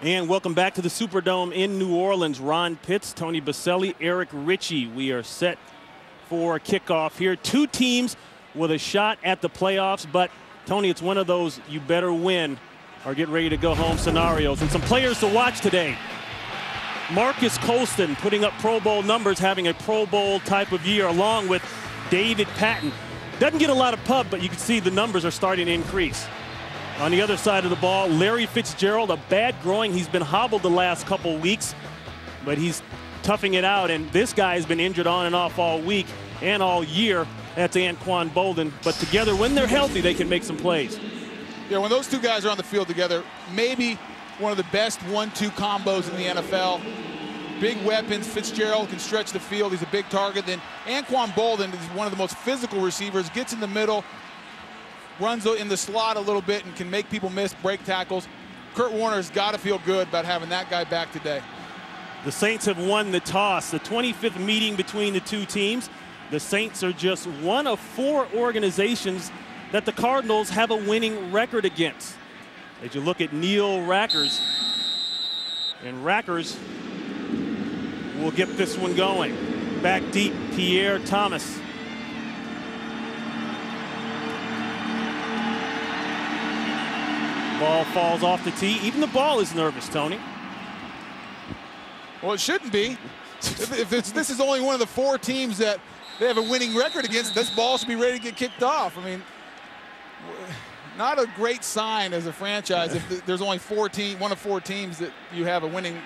And welcome back to the Superdome in New Orleans. Ron Pitts, Tony Boselli, Eric Ritchie. We are set for kickoff here. Two teams with a shot at the playoffs, but Tony, it's one of those you better win or get ready to go home scenarios. And some players to watch today. Marcus Colston putting up Pro Bowl numbers, having a Pro Bowl type of year, along with David Patton. Doesn't get a lot of pub, but you can see the numbers are starting to increase. On the other side of the ball, Larry Fitzgerald, a bad groin. He's been hobbled the last couple weeks, but he's toughing it out. And this guy has been injured on and off all week and all year. That's Anquan Boldin. But together, when they're healthy, they can make some plays. Yeah, when those two guys are on the field together, maybe one of the best 1-2 combos in the NFL. Big weapons. Fitzgerald can stretch the field. He's a big target. Then Anquan Boldin is one of the most physical receivers. Gets in the middle, runs in the slot a little bit, and can make people miss, break tackles. Kurt Warner's got to feel good about having that guy back today. The Saints have won the toss. The 25th meeting between the two teams. The Saints are just one of 4 organizations that the Cardinals have a winning record against. As you look at Neil Rackers, and Rackers will get this one going. Back deep, Pierre Thomas. Ball falls off the tee. Even the ball is nervous, Tony. Well, it shouldn't be. If this is only one of the 4 teams that they have a winning record against, this ball should be ready to get kicked off. I mean, not a great sign as a franchise if there's only one of 4 teams that you have a winning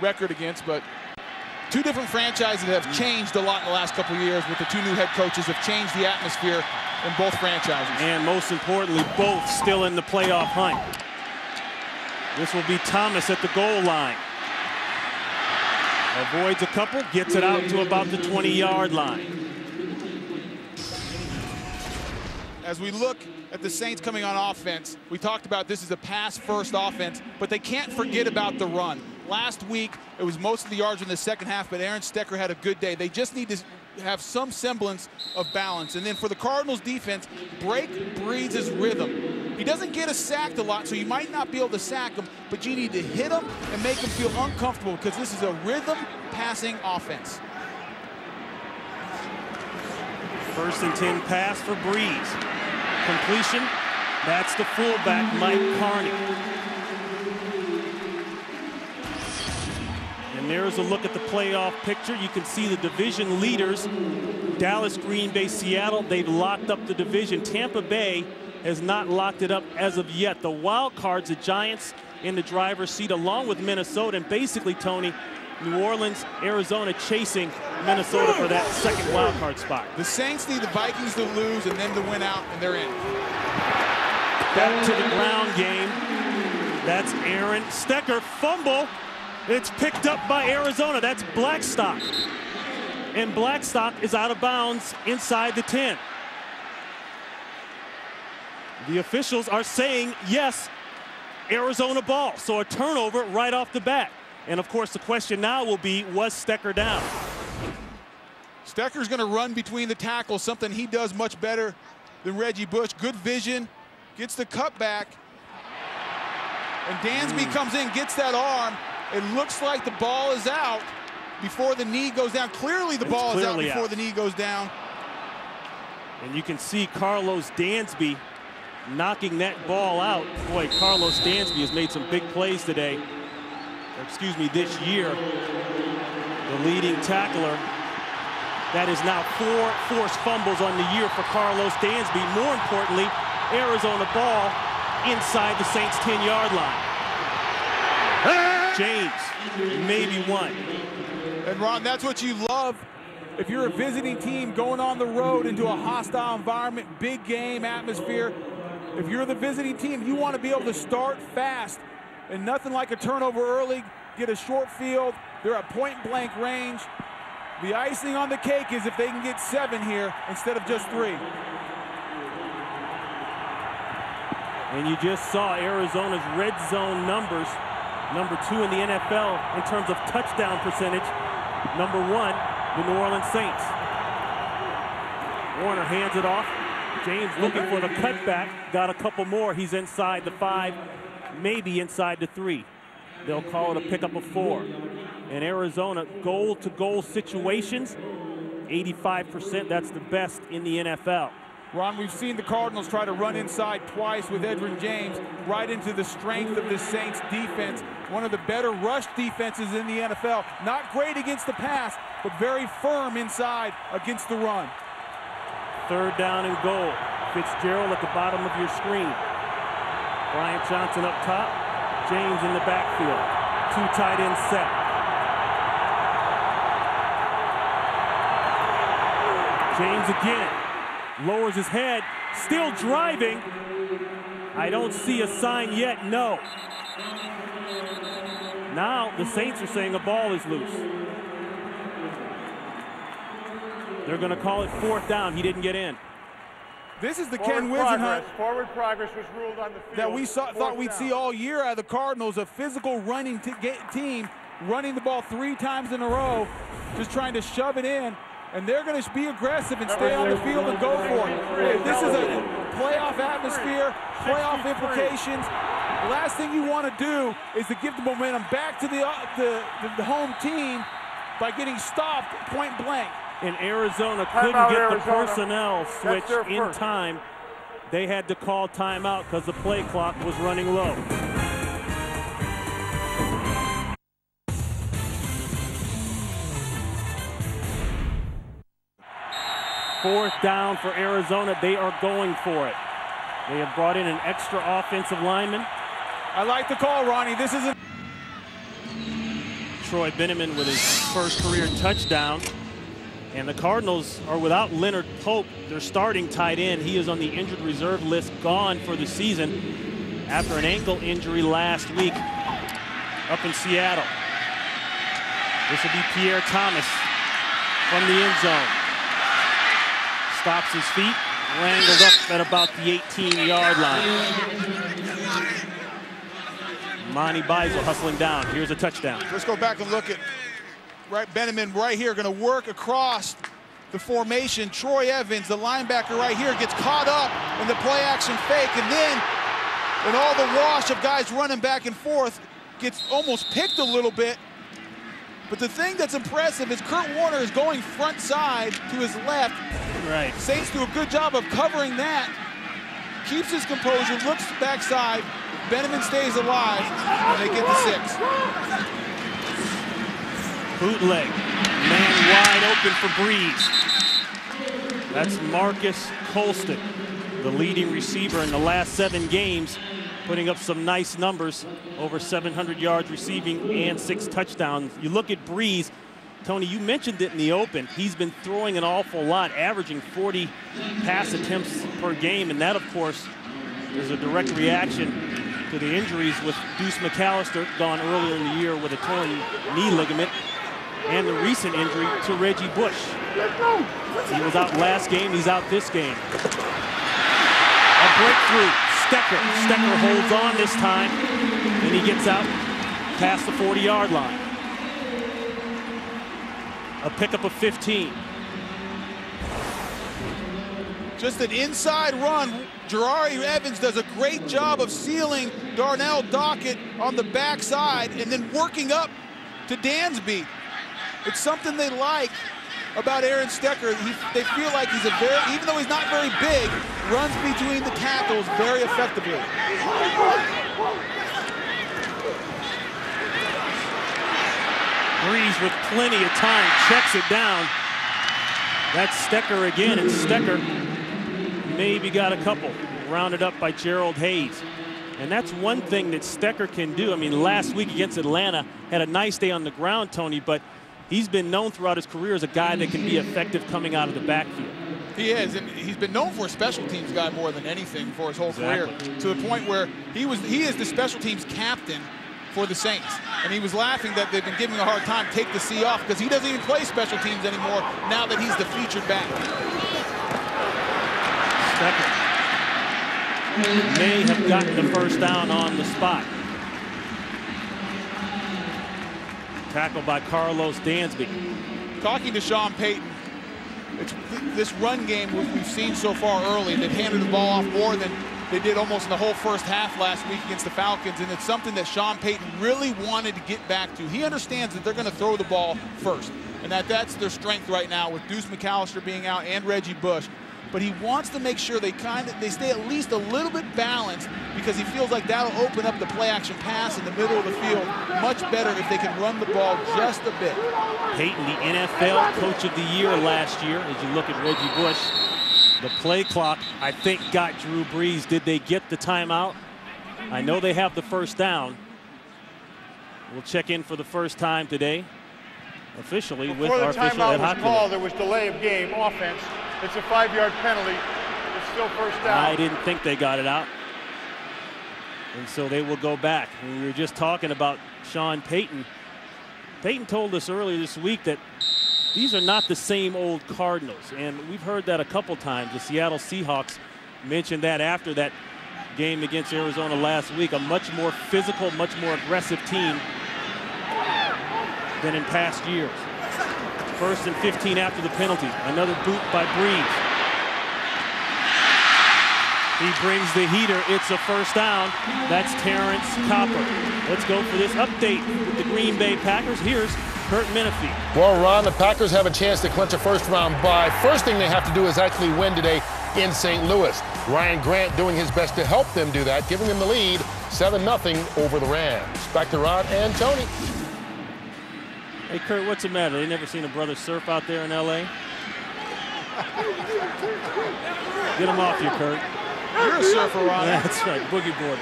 record against. But 2 different franchises that have changed a lot in the last couple of years with the 2 new head coaches have changed the atmosphere in both franchises. And most importantly, both still in the playoff hunt. This will be Thomas at the goal line. Avoids a couple, gets it out to about the 20-yard line. As we look at the Saints coming on offense, we talked about this is a pass-first offense, but they can't forget about the run. Last week, it was most of the yards in the second half, but Aaron Stecker had a good day. They just need to have some semblance of balance. And then for the Cardinals defense, break breeds his rhythm. He doesn't get sacked a lot, so you might not be able to sack him, but you need to hit him and make him feel uncomfortable because this is a rhythm passing offense. 1st and 10 pass for Breeze. Completion. That's the fullback, Mike Carney. And there's a look at the playoff picture. You can see the division leaders, Dallas, Green Bay, Seattle. They've locked up the division. Tampa Bay has not locked it up as of yet. The wild cards, the Giants in the driver's seat, along with Minnesota. And basically, Tony, New Orleans, Arizona chasing Minnesota for that second wild card spot. The Saints need the Vikings to lose and them to win out, and they're in. Back to the ground game. That's Aaron Stecker. Fumble. It's picked up by Arizona. That's Blackstock. And Blackstock is out of bounds inside the 10. The officials are saying, yes, Arizona ball. So a turnover right off the bat. And of course, the question now will be, was Stecker down? Stecker's going to run between the tackles, something he does much better than Reggie Bush. Good vision, gets the cutback. And Dansby comes in, gets that arm. It looks like the ball is out before the knee goes down. Clearly the ball is out before the knee goes down. And you can see Carlos Dansby knocking that ball out. Boy, Carlos Dansby has made some big plays today. Or excuse me, this year. The leading tackler. That is now 4 forced fumbles on the year for Carlos Dansby. More importantly, Arizona ball inside the Saints' 10-yard line. James, maybe 1. And Ron, that's what you love. If you're a visiting team going on the road into a hostile environment, big game atmosphere, if you're the visiting team, you want to be able to start fast. And nothing like a turnover early, get a short field. They're at point-blank range. The icing on the cake is if they can get 7 here instead of just 3. And you just saw Arizona's red zone numbers. Number 2 in the NFL in terms of touchdown percentage. Number 1, the New Orleans Saints. Warner hands it off. James looking for the cutback. Got a couple more. He's inside the 5, maybe inside the 3. they'll call it a pickup of 4. In Arizona, goal-to-goal situations, 85%. That's the best in the NFL. Ron, we've seen the Cardinals try to run inside twice with Edgerrin James, right into the strength of the Saints defense. One of the better rush defenses in the NFL. Not great against the pass, but very firm inside against the run. 3rd down and goal. Fitzgerald at the bottom of your screen. Bryant Johnson up top. James in the backfield. 2 tight ends set. James again. Lowers his head. Still driving. I don't see a sign yet. No. Now the Saints are saying a ball is loose. They're going to call it 4th down. He didn't get in. This is the Ken Whisenhunt forward progress was ruled on the field that we thought we'd see all year out of the Cardinals, a physical running team, running the ball 3 times in a row, just trying to shove it in, and they're going to be aggressive and stay on the field and go for it. This is a playoff atmosphere, playoff implications. The last thing you want to do is to give the momentum back to the home team by getting stopped point blank. And Arizona couldn't get the personnel switch in time. They had to call timeout because the play clock was running low. Fourth down for Arizona. They are going for it. They have brought in an extra offensive lineman. I like the call, Ronnie. This isn't. Troy Benjamin with his first career touchdown. And the Cardinals are without Leonard Pope, their starting tight end. He is on the injured reserve list, gone for the season after an ankle injury last week up in Seattle. This will be Pierre Thomas from the end zone. Stops his feet, wrangled up at about the 18-yard line. Monty Beisel hustling down. Here's a touchdown. Let's go back and look at Benjamin right here, going to work across the formation. Troy Evans, the linebacker right here, gets caught up in the play-action fake, and then in all the wash of guys running back and forth, gets almost picked a little bit. But the thing that's impressive is Kurt Warner is going front side to his left. Right. Saints do a good job of covering that. Keeps his composure, looks backside. Benjamin stays alive, and they get the 6. Bootleg, man wide open for Breeze. That's Marcus Colston, the leading receiver in the last 7 games, putting up some nice numbers, over 700 yards receiving and 6 touchdowns. You look at Breeze, Tony, you mentioned it in the open. He's been throwing an awful lot, averaging 40 pass attempts per game, and that, of course, is a direct reaction to the injuries with Deuce McAllister, gone earlier in the year with a torn knee ligament, and the recent injury to Reggie Bush. He was out last game, he's out this game. A breakthrough, Stecker. Stecker holds on this time, and he gets out past the 40-yard line. A pickup of 15. Just an inside run. Jahri Evans does a great job of sealing Darnell Dockett on the backside and then working up to Dansby. It's something they like about Aaron Stecker. They feel like he's even though he's not very big, runs between the tackles very effectively. Breeze with plenty of time, checks it down. That's Stecker again, and Stecker maybe got a couple, rounded up by Gerald Hayes. And that's one thing that Stecker can do. I mean, last week against Atlanta, had a nice day on the ground, Tony, but he's been known throughout his career as a guy that can be effective coming out of the backfield. He is, and he's been known for a special teams guy more than anything for his whole career, to the point where he is the special teams captain for the Saints. And he was laughing that they've been giving him a hard time, take the C off, because he doesn't even play special teams anymore now that he's the featured back. Stecker may have gotten the first down on the spot. Tackled by Carlos Dansby. Talking to Sean Payton, it's this run game we've seen so far early, they've handed the ball off more than they did almost in the whole first half last week against the Falcons, and it's something that Sean Payton really wanted to get back to. He understands that they're going to throw the ball first, and that's their strength right now with Deuce McAllister being out and Reggie Bush. But he wants to make sure they stay at least a little bit balanced, because he feels like that'll open up the play-action pass in the middle of the field much better if they can run the ball just a bit. Payton, the NFL Coach of the Year last year, as you look at Reggie Bush. The play clock, I think, got Drew Brees. Did they get the timeout? I know they have the first down. We'll check in for the first time today, officially, with our official Ed Hochuli. Before the timeout was called, there was delay of game offense. It's a 5-yard penalty. It's still first down. I didn't think they got it out. And so they will go back. And we were just talking about Sean Payton. Payton told us earlier this week that these are not the same old Cardinals. And we've heard that a couple times. The Seattle Seahawks mentioned that after that game against Arizona last week. A much more physical, much more aggressive team than in past years. 1st and 15 after the penalty. Another boot by Brees. He brings the heater. It's a first down. That's Terrence Copper. Let's go for this update with the Green Bay Packers. Here's Kurt Menefee. Well, Ron, the Packers have a chance to clinch a first-round bye. First thing they have to do is actually win today in St. Louis. Ryan Grant doing his best to help them do that, giving them the lead 7-0 over the Rams. Back to Ron and Tony. Hey, Kurt, what's the matter? They never seen a brother surf out there in L.A.? Get him off you, Kurt. You're a surfer, Ron. That's right, boogie boarder.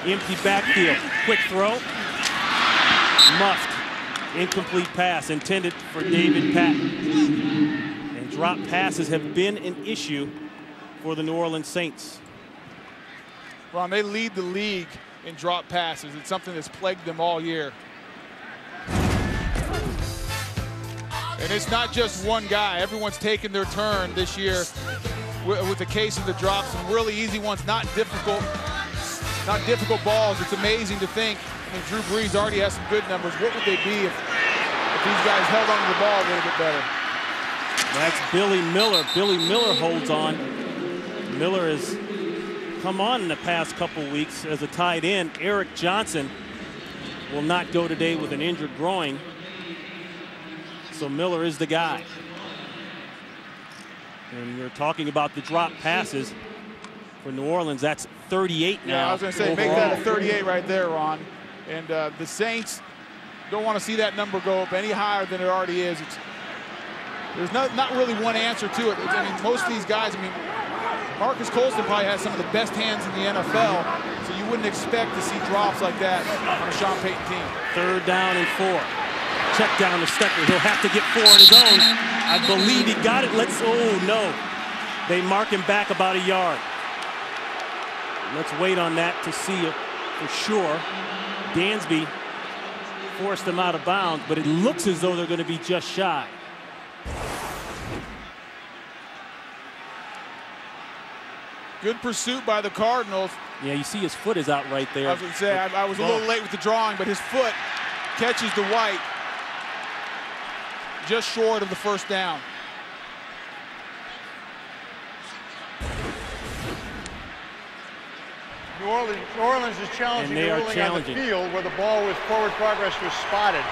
Empty backfield, quick throw. Muffed, incomplete pass intended for David Patton. And drop passes have been an issue for the New Orleans Saints. Ron, they lead the league in drop passes. It's something that's plagued them all year. And it's not just one guy. Everyone's taken their turn this year with the case of the drops. Some really easy ones, not difficult balls. It's amazing to think. I mean, Drew Brees already has some good numbers. What would they be if these guys held on to the ball a little bit better? That's Billy Miller. Billy Miller holds on. Miller has come on in the past couple weeks as a tight end. Eric Johnson will not go today with an injured groin. So Miller is the guy. And we're talking about the drop passes for New Orleans. That's 38 now. Yeah, I was going to say, overall. Make that a 38 right there, Ron. And the Saints don't want to see that number go up any higher than it already is. There's not really one answer to it. I mean, most of these guys, I mean, Marcus Colston probably has some of the best hands in the NFL, so you wouldn't expect to see drops like that on a Sean Payton team. 3rd down and 4. Check down to Stecker. He'll have to get 4 on his own. I believe he got it. Oh, no. They mark him back about a yard. Let's wait on that to see it for sure. Dansby forced them out of bounds, but it looks as though they're going to be just shy. Good pursuit by the Cardinals. Yeah, you see his foot is out right there. I was going to say, I was a little late with the drawing, but his foot catches the white just short of the first down. New Orleans is challenging the ruling on the field where the ball with forward progress was spotted.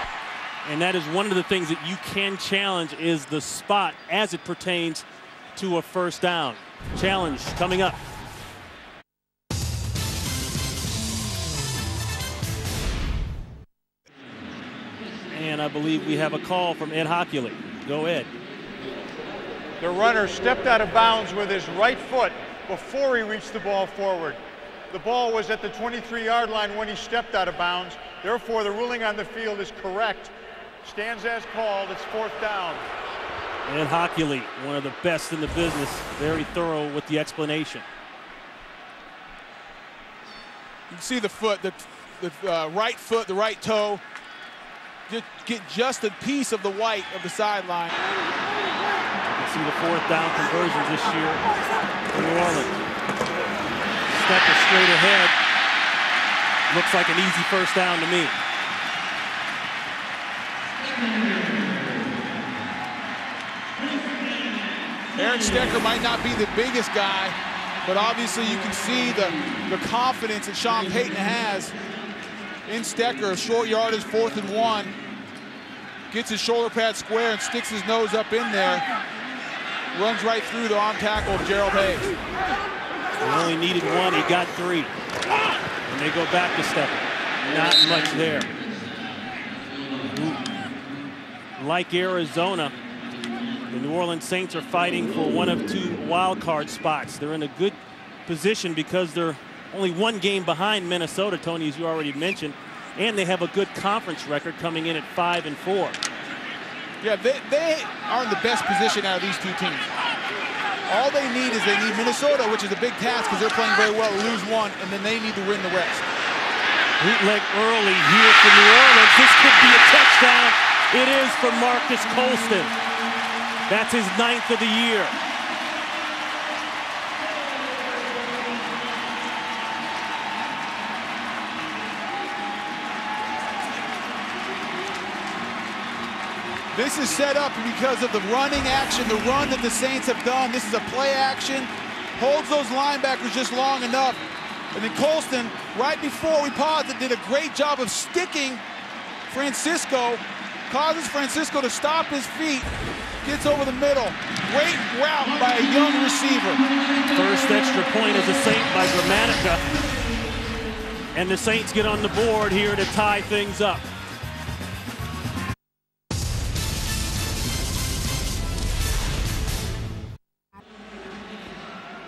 And that is one of the things that you can challenge is the spot as it pertains to a first down. Challenge coming up. And I believe we have a call from Ed Hochuli. Go Ed. The runner stepped out of bounds with his right foot before he reached the ball forward. The ball was at the 23-yard line when he stepped out of bounds. Therefore, the ruling on the field is correct. Stands as called. It's 4th down. Ed Hochuli, one of the best in the business, very thorough with the explanation. You can see the foot, the right foot, the right toe, get just a piece of the white of the sideline. You can see the 4th down conversions this year for New Orleans. Stecker straight ahead. Looks like an easy first down to me. Aaron Stecker might not be the biggest guy, But obviously you can see the confidence that Sean Payton has in Stecher. Short yardage, 4th and 1. Gets his shoulder pad square and sticks his nose up in there. Runs right through the arm tackle of Gerald Hayes. He only needed 1, he got 3. And they go back to Stecher. Not much there. Like Arizona, the New Orleans Saints are fighting for one of 2 wild card spots. They're in a good position because they're only 1 game behind Minnesota, Tony, as you already mentioned, and they have a good conference record coming in at 5-4. Yeah, they are in the best position out of these 2 teams. All they need is Minnesota, which is a big task because they're playing very well, to lose 1, and then they need to win the rest. Bootleg early here for New Orleans. This could be a touchdown. It is for Marques Colston. That's his 9th of the year. This is set up because of the running action, the run that the Saints have done. This is a play action, holds those linebackers just long enough. And then Colston, right before we paused it, did a great job of sticking Francisco, causes Francisco to stop his feet, gets over the middle. Great route by a young receiver. First extra point as a Saint by Gramatica. And the Saints get on the board here to tie things up.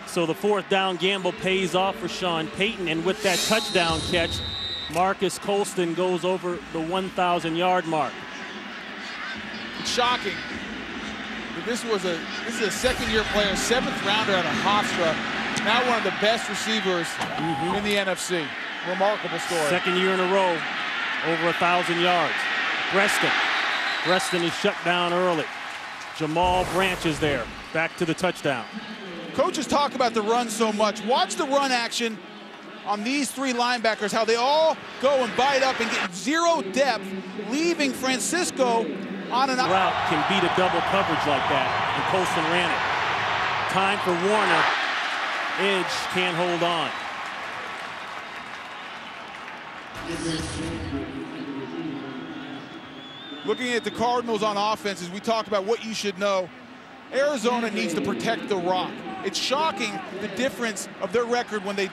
So the 4th down gamble pays off for Sean Payton, and with that touchdown catch, Marques Colston goes over the 1,000-yard mark. It's shocking. This is a 2nd-year player, 7th rounder out of Hofstra. Now one of the best receivers in the NFC. Remarkable story. 2nd year in a row, over 1,000 yards. Preston is shut down early. Jamal Branch is there, back to the touchdown. Coaches talk about the run so much. Watch the run action on these 3 linebackers, how they all go and bite up and get 0 depth, leaving Francisco on an route can beat a double coverage like that, and Colston ran it. Time for Warner. Edge can't hold on. Looking at the Cardinals on offense, as we talk about what you should know, Arizona needs to protect the rock. It's shocking the difference of their record when they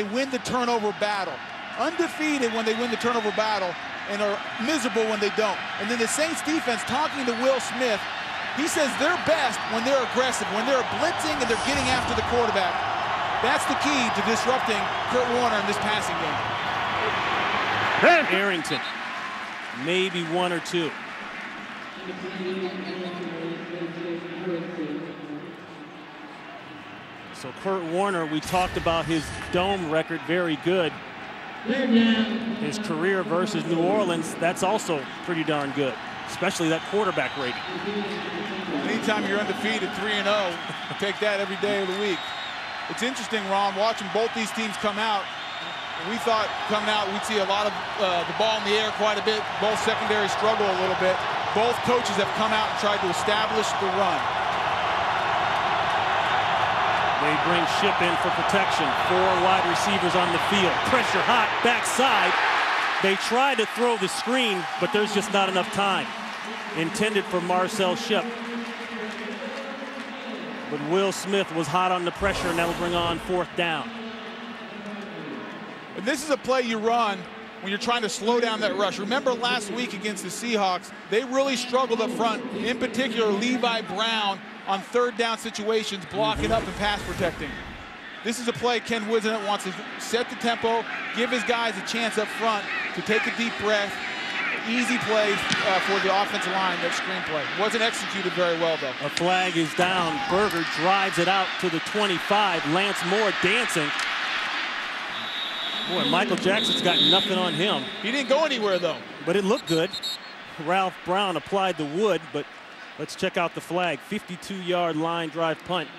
win the turnover battle. Undefeated when they win the turnover battle and are miserable when they don't. And then the Saints defense, talking to Will Smith, he says they're best when they're aggressive, when they're blitzing and they're getting after the quarterback. That's the key to disrupting Kurt Warner in this passing game. Arrington, maybe 1 or 2. So Kurt Warner, we talked about his dome record, very good. His career versus New Orleans, that's also pretty darn good, especially that quarterback rating. Anytime you're undefeated, 3-0, take that every day of the week. It's interesting, Ron, watching both these teams come out. We thought coming out we'd see a lot of the ball in the air quite a bit. Both secondary struggle a little bit. Both coaches have come out and tried to establish the run. They bring Shipp in for protection. 4 wide receivers on the field. Pressure hot, backside. They try to throw the screen, but there's just not enough time. Intended for Marcel Shipp. But Will Smith was hot on the pressure, and that'll bring on 4th down. And this is a play you run when you're trying to slow down that rush. Remember last week against the Seahawks, they really struggled up front, in particular Levi Brown on 3rd down situations, blocking up and pass protecting. This is a play Ken Whisenant wants to set the tempo, give his guys a chance up front to take a deep breath. Easy play for the offensive line, that screenplay. Wasn't executed very well, though. A flag is down. Berger drives it out to the 25. Lance Moore dancing. Boy, Michael Jackson's got nothing on him. He didn't go anywhere, though. But it looked good. Ralph Brown applied the wood, but let's check out the flag. 52-yard line drive punt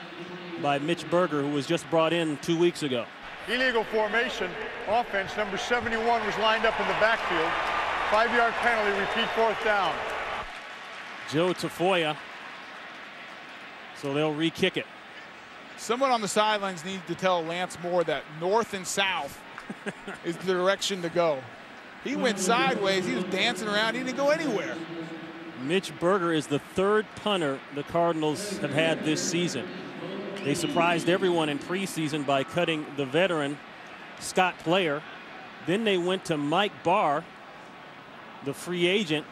by Mitch Berger, who was just brought in 2 weeks ago. Illegal formation offense. Number 71 was lined up in the backfield. 5-yard penalty, repeat 4th down. Joe Tafoya. So they'll re-kick it. Someone on the sidelines needs to tell Lance Moore that north and south is the direction to go. He went sideways. He was dancing around. He didn't go anywhere. Mitch Berger is the third punter the Cardinals have had this season. They surprised everyone in preseason by cutting the veteran Scott Player. Then they went to Mike Barr, the free agent.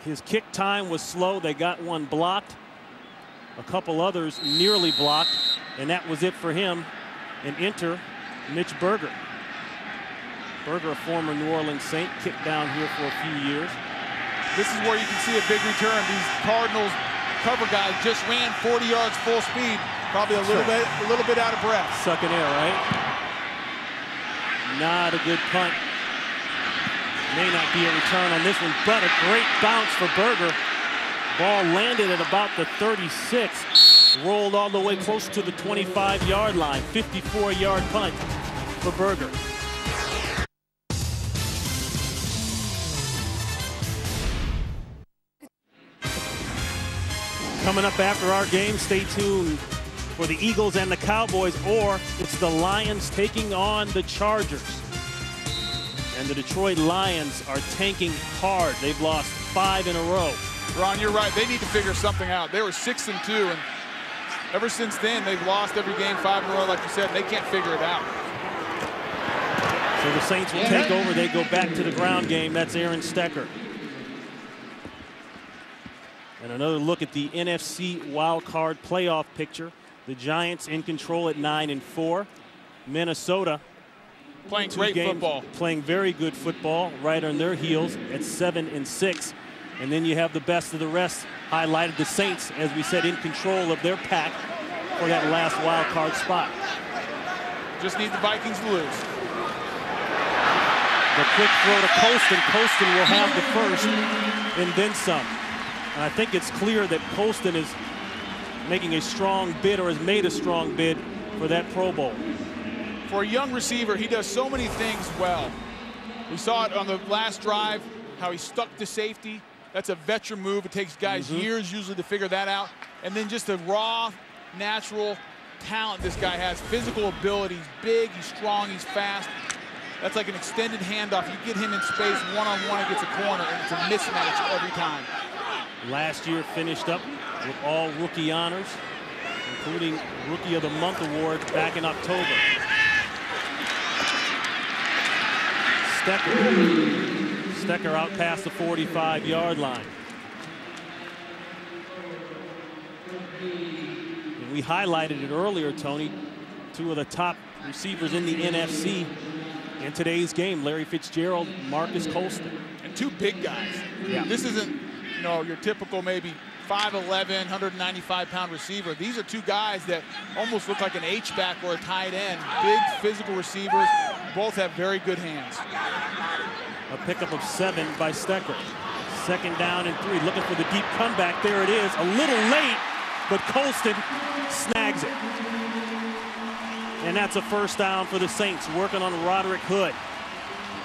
His kick time was slow. They got one blocked. A couple others nearly blocked, and that was it for him. And enter Mitch Berger. Berger, a former New Orleans Saint, kicked down here for a few years. This is where you can see a big return. These Cardinals cover guys just ran 40 yards full speed, probably a little bit out of breath. Sucking air, right? Not a good punt. May not be a return on this one, but a great bounce for Berger. Ball landed at about the 36, rolled all the way close to the 25-yard line. 54-yard punt for Berger. Coming up after our game, stay tuned for the Eagles and the Cowboys, or it's the Lions taking on the Chargers. And the Detroit Lions are tanking hard. They've lost 5 in a row. Ron, you're right. They need to figure something out. They were 6-2, and ever since then, they've lost every game 5 in a row, like you said. They can't figure it out. So the Saints will take over. They go back to the ground game. That's Aaron Stecker. And another look at the NFC wild card playoff picture. The Giants in control at 9-4. Minnesota playing great football. Playing very good football right on their heels at 7-6. And then you have the best of the rest, highlighted the Saints, as we said, in control of their pack for that last wild card spot. Just need the Vikings to lose. The quick throw to Colston. Colston will have the first and then some. And I think it's clear that Colston is making a strong bid, or has made a strong bid for that Pro Bowl. For a young receiver, he does so many things well. We saw it on the last drive, how he stuck to safety. That's a veteran move. It takes guys years usually to figure that out. And then just the raw, natural talent this guy has. Physical ability. He's big, he's strong, he's fast. That's like an extended handoff. You get him in space one-on-one against a corner, and it's a mismatch every time. Last year finished up with all rookie honors, including Rookie of the Month award back in October. Stecker out past the 45-yard line. And we highlighted it earlier, Tony. 2 of the top receivers in the NFC in today's game, Larry Fitzgerald, Marcus Colston. And 2 big guys. Yeah. This isn't, your typical maybe 5'11", 195-pound receiver. These are 2 guys that almost look like an H-back or a tight end. Big physical receivers. Both have very good hands. A pickup of 7 by Stecker. 2nd down and 3. Looking for the deep comeback. There it is. A little late, but Colston snags it. And that's a first down for the Saints, working on Roderick Hood.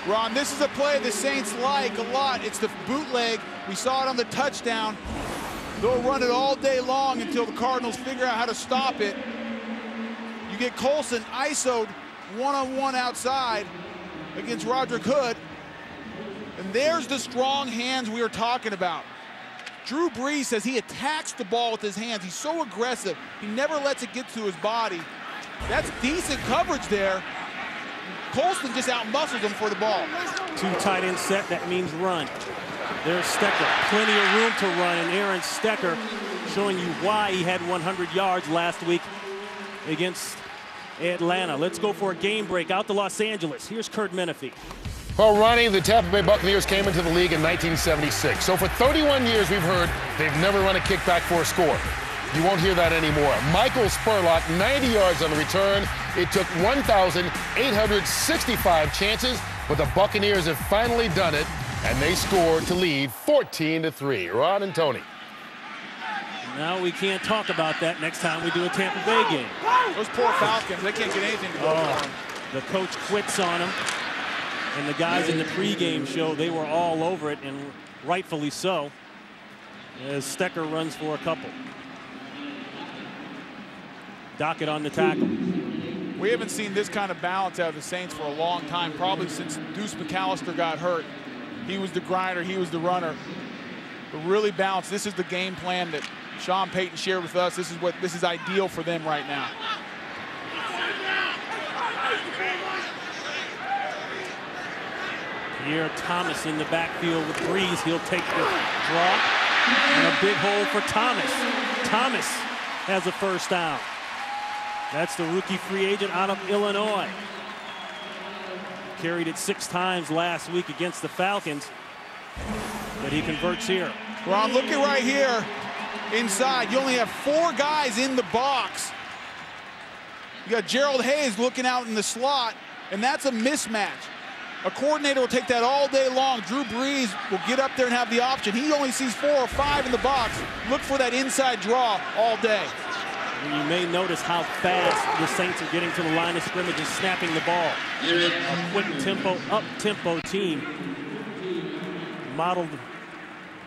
Ron, this is a play the Saints like a lot. It's the bootleg. We saw it on the touchdown. They'll run it all day long until the Cardinals figure out how to stop it. You get Colston ISO'd one-on-one outside against Roderick Hood. And there's the strong hands we were talking about. Drew Brees says he attacks the ball with his hands. He's so aggressive. He never lets it get to his body. That's decent coverage there. Colston just out-muscles him for the ball. 2 tight end set, that means run. There's Stecker, plenty of room to run, and Aaron Stecker showing you why he had 100 yards last week against Atlanta. Let's go for a game break out to Los Angeles. Here's Curt Menefee. Well, Ronnie, the Tampa Bay Buccaneers came into the league in 1976. So for 31 years, we've heard they've never run a kickback for a score. You won't hear that anymore. Michael Spurlock, 90 yards on the return. It took 1,865 chances, but the Buccaneers have finally done it, and they scored to lead 14-3. Ron and Tony. Now we can't talk about that next time we do a Tampa Bay game. Those poor Falcons, they can't get anything to go for them. The coach quits on them, and the guys in the pregame show, they were all over it, and rightfully so, as Stecker runs for a couple. Dockett on the tackle. We haven't seen this kind of balance out of the Saints for a long time, probably since Deuce McAllister got hurt. He was the grinder, he was the runner. But really balanced. This is the game plan that Sean Payton shared with us. This is ideal for them right now. Pierre Thomas in the backfield with Breeze. He'll take the draw. And a big hole for Thomas. Thomas has a first down. That's the rookie free agent out of Illinois. Carried it 6 times last week against the Falcons, but he converts here. Ron, look at right here inside. You only have 4 guys in the box. You got Gerald Hayes looking out in the slot, and that's a mismatch. A coordinator will take that all day long. Drew Brees will get up there and have the option. He only sees 4 or 5 in the box. Look for that inside draw all day. And you may notice how fast the Saints are getting to the line of scrimmage and snapping the ball. A quick tempo, up-tempo team. Modeled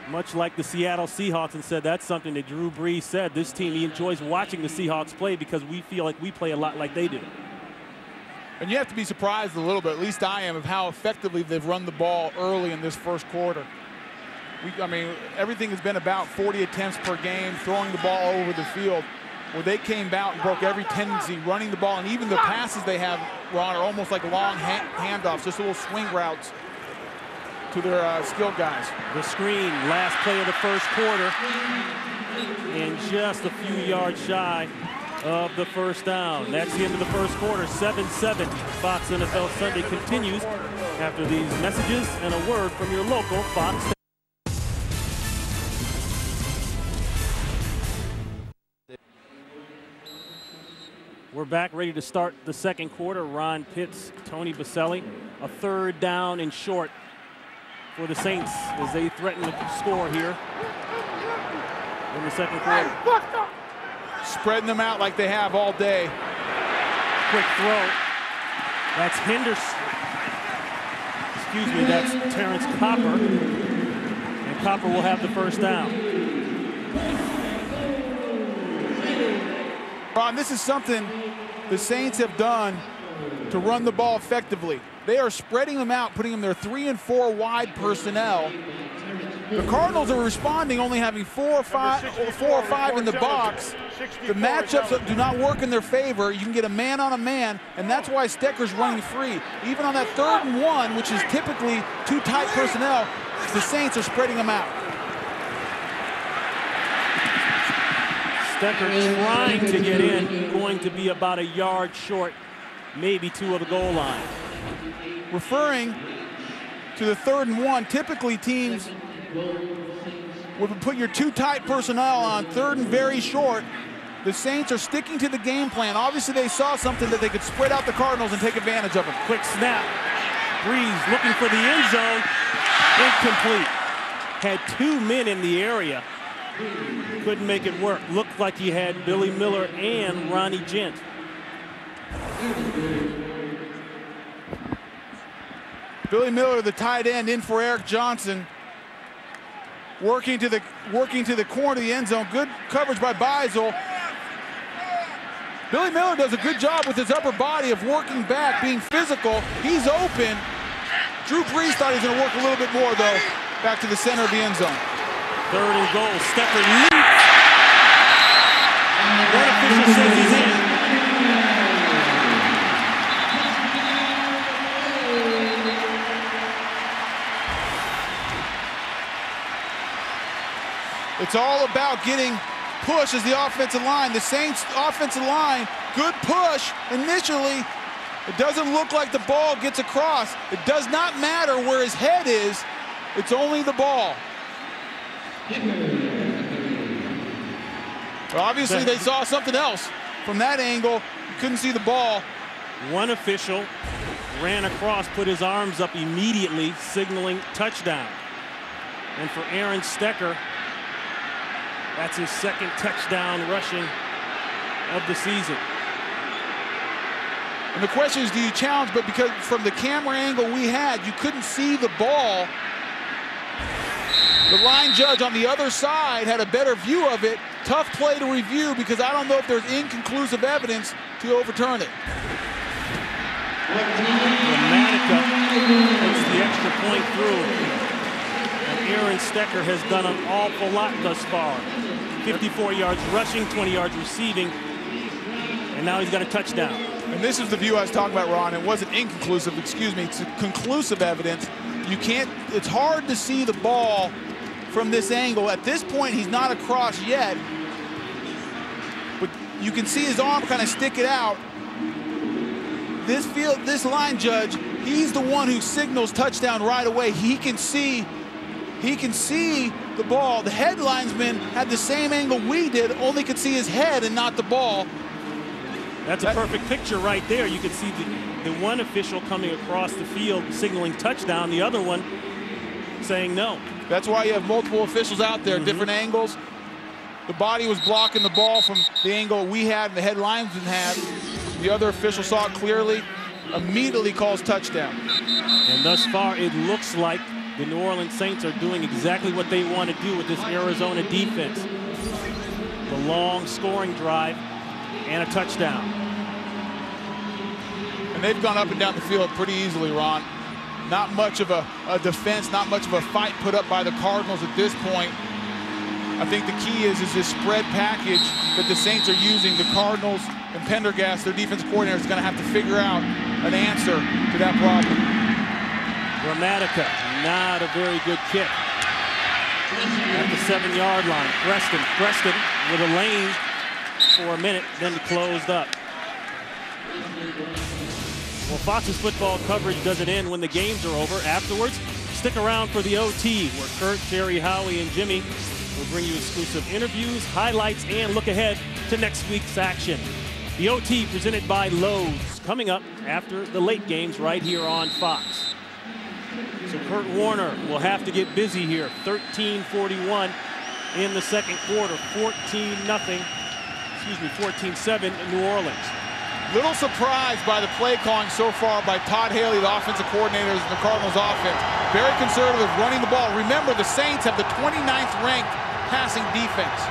much like the Seattle Seahawks, and said that's something that Drew Brees said. This team, he enjoys watching the Seahawks play because we feel like we play a lot like they do. And you have to be surprised a little bit, at least I am, of how effectively they've run the ball early in this first quarter. I mean, everything has been about 40 attempts per game, throwing the ball all over the field. Where they came out and broke every tendency, running the ball, and even the passes they have, Ron, are almost like long handoffs, just little swing routes to their skill guys. The screen, last play of the first quarter, and just a few yards shy of the first down. That's the end of the first quarter. 7-7. Fox NFL Sunday continues after these messages and a word from your local Fox. We're back ready to start the second quarter. Ron Pitts, Tony Boselli. A 3rd down and short for the Saints as they threaten to score here in the second quarter. Spreading them out like they have all day. Quick throw. That's Henderson. Excuse me, that's Terrence Copper. And Copper will have the first down. Ron, this is something the Saints have done to run the ball effectively. They are spreading them out, putting them their 3 and 4 wide personnel. The Cardinals are responding, only having 4 or 5 in the box. The matchups do not work in their favor. You can get a man on a man, and that's why Stecker's running free. Even on that 3rd and 1, which is typically 2 tight personnel, the Saints are spreading them out. Stecker trying to get in, going to be about a yard short, maybe 2 of the goal line. Referring to the 3rd and 1, typically teams would put your 2 tight personnel on 3rd and very short. The Saints are sticking to the game plan. Obviously, they saw something that they could spread out the Cardinals and take advantage of them. Quick snap. Breeze looking for the end zone. Incomplete. Had 2 men in the area. Couldn't make it work. Looked like he had Billy Miller and Ronnie Gent. Billy Miller, the tight end, in for Eric Johnson. Working to the corner of the end zone. Good coverage by Beisel. Billy Miller does a good job with his upper body of working back, being physical. He's open. Drew Brees thought he was going to work a little bit more, though, back to the center of the end zone. 3rd and goal. Stecker leaps. One official says he's in. It's all about getting push as the offensive line. The Saints offensive line, good push initially. It doesn't look like the ball gets across. It does not matter where his head is. It's only the ball. Well, obviously, they saw something else. From that angle, you couldn't see the ball. One official ran across, put his arms up immediately, signaling touchdown. And for Aaron Stecker, that's his 2nd touchdown rushing of the season. And the question is, do you challenge? But because from the camera angle we had, you couldn't see the ball. The line judge on the other side had a better view of it, tough play to review because I don't know if there's inconclusive evidence to overturn it. Gramatica puts the extra point through. And Aaron Stecker has done an awful lot thus far. 54 yards rushing, 20 yards receiving, and now he's got a touchdown. And this is the view I was talking about, Ron. It wasn't inconclusive, excuse me. It's conclusive evidence. You can't, it's hard to see the ball from this angle. At this point, he's not across yet, but you can see his arm kind of stick it out. This line judge, he's the one who signals touchdown right away. He can see the ball. The head linesman had the same angle we did, only could see his head and not the ball. That's a perfect picture right there. You can see the one official coming across the field signaling touchdown, the other one saying no. That's why you have multiple officials out there, different angles. The body was blocking the ball from the angle we had and the head linesman had. The other official saw it clearly, immediately calls touchdown. And thus far, it looks like the New Orleans Saints are doing exactly what they want to do with this Arizona defense. The long scoring drive and a touchdown. And they've gone up and down the field pretty easily, Ron. Not much of a defense, not much of a fight put up by the Cardinals at this point. I think the key is this spread package that the Saints are using. The Cardinals and Pendergast, their defense coordinator, is going to have to figure out an answer to that problem. Gramatica, not a very good kick. At the 7-yard line, Preston with a lane for a minute, then closed up. Well, Fox's football coverage doesn't end when the games are over. Afterwards, stick around for the OT, where Kurt, Jerry, Howie, and Jimmy will bring you exclusive interviews, highlights, and look ahead to next week's action. The OT presented by Lowe's, coming up after the late games right here on Fox. So Kurt Warner will have to get busy here. 13:41 in the second quarter, 14-7 New Orleans. Little surprised by the play calling so far by Todd Haley, the offensive coordinator in the Cardinals offense. Very conservative running the ball. Remember, the Saints have the 29th ranked passing defense.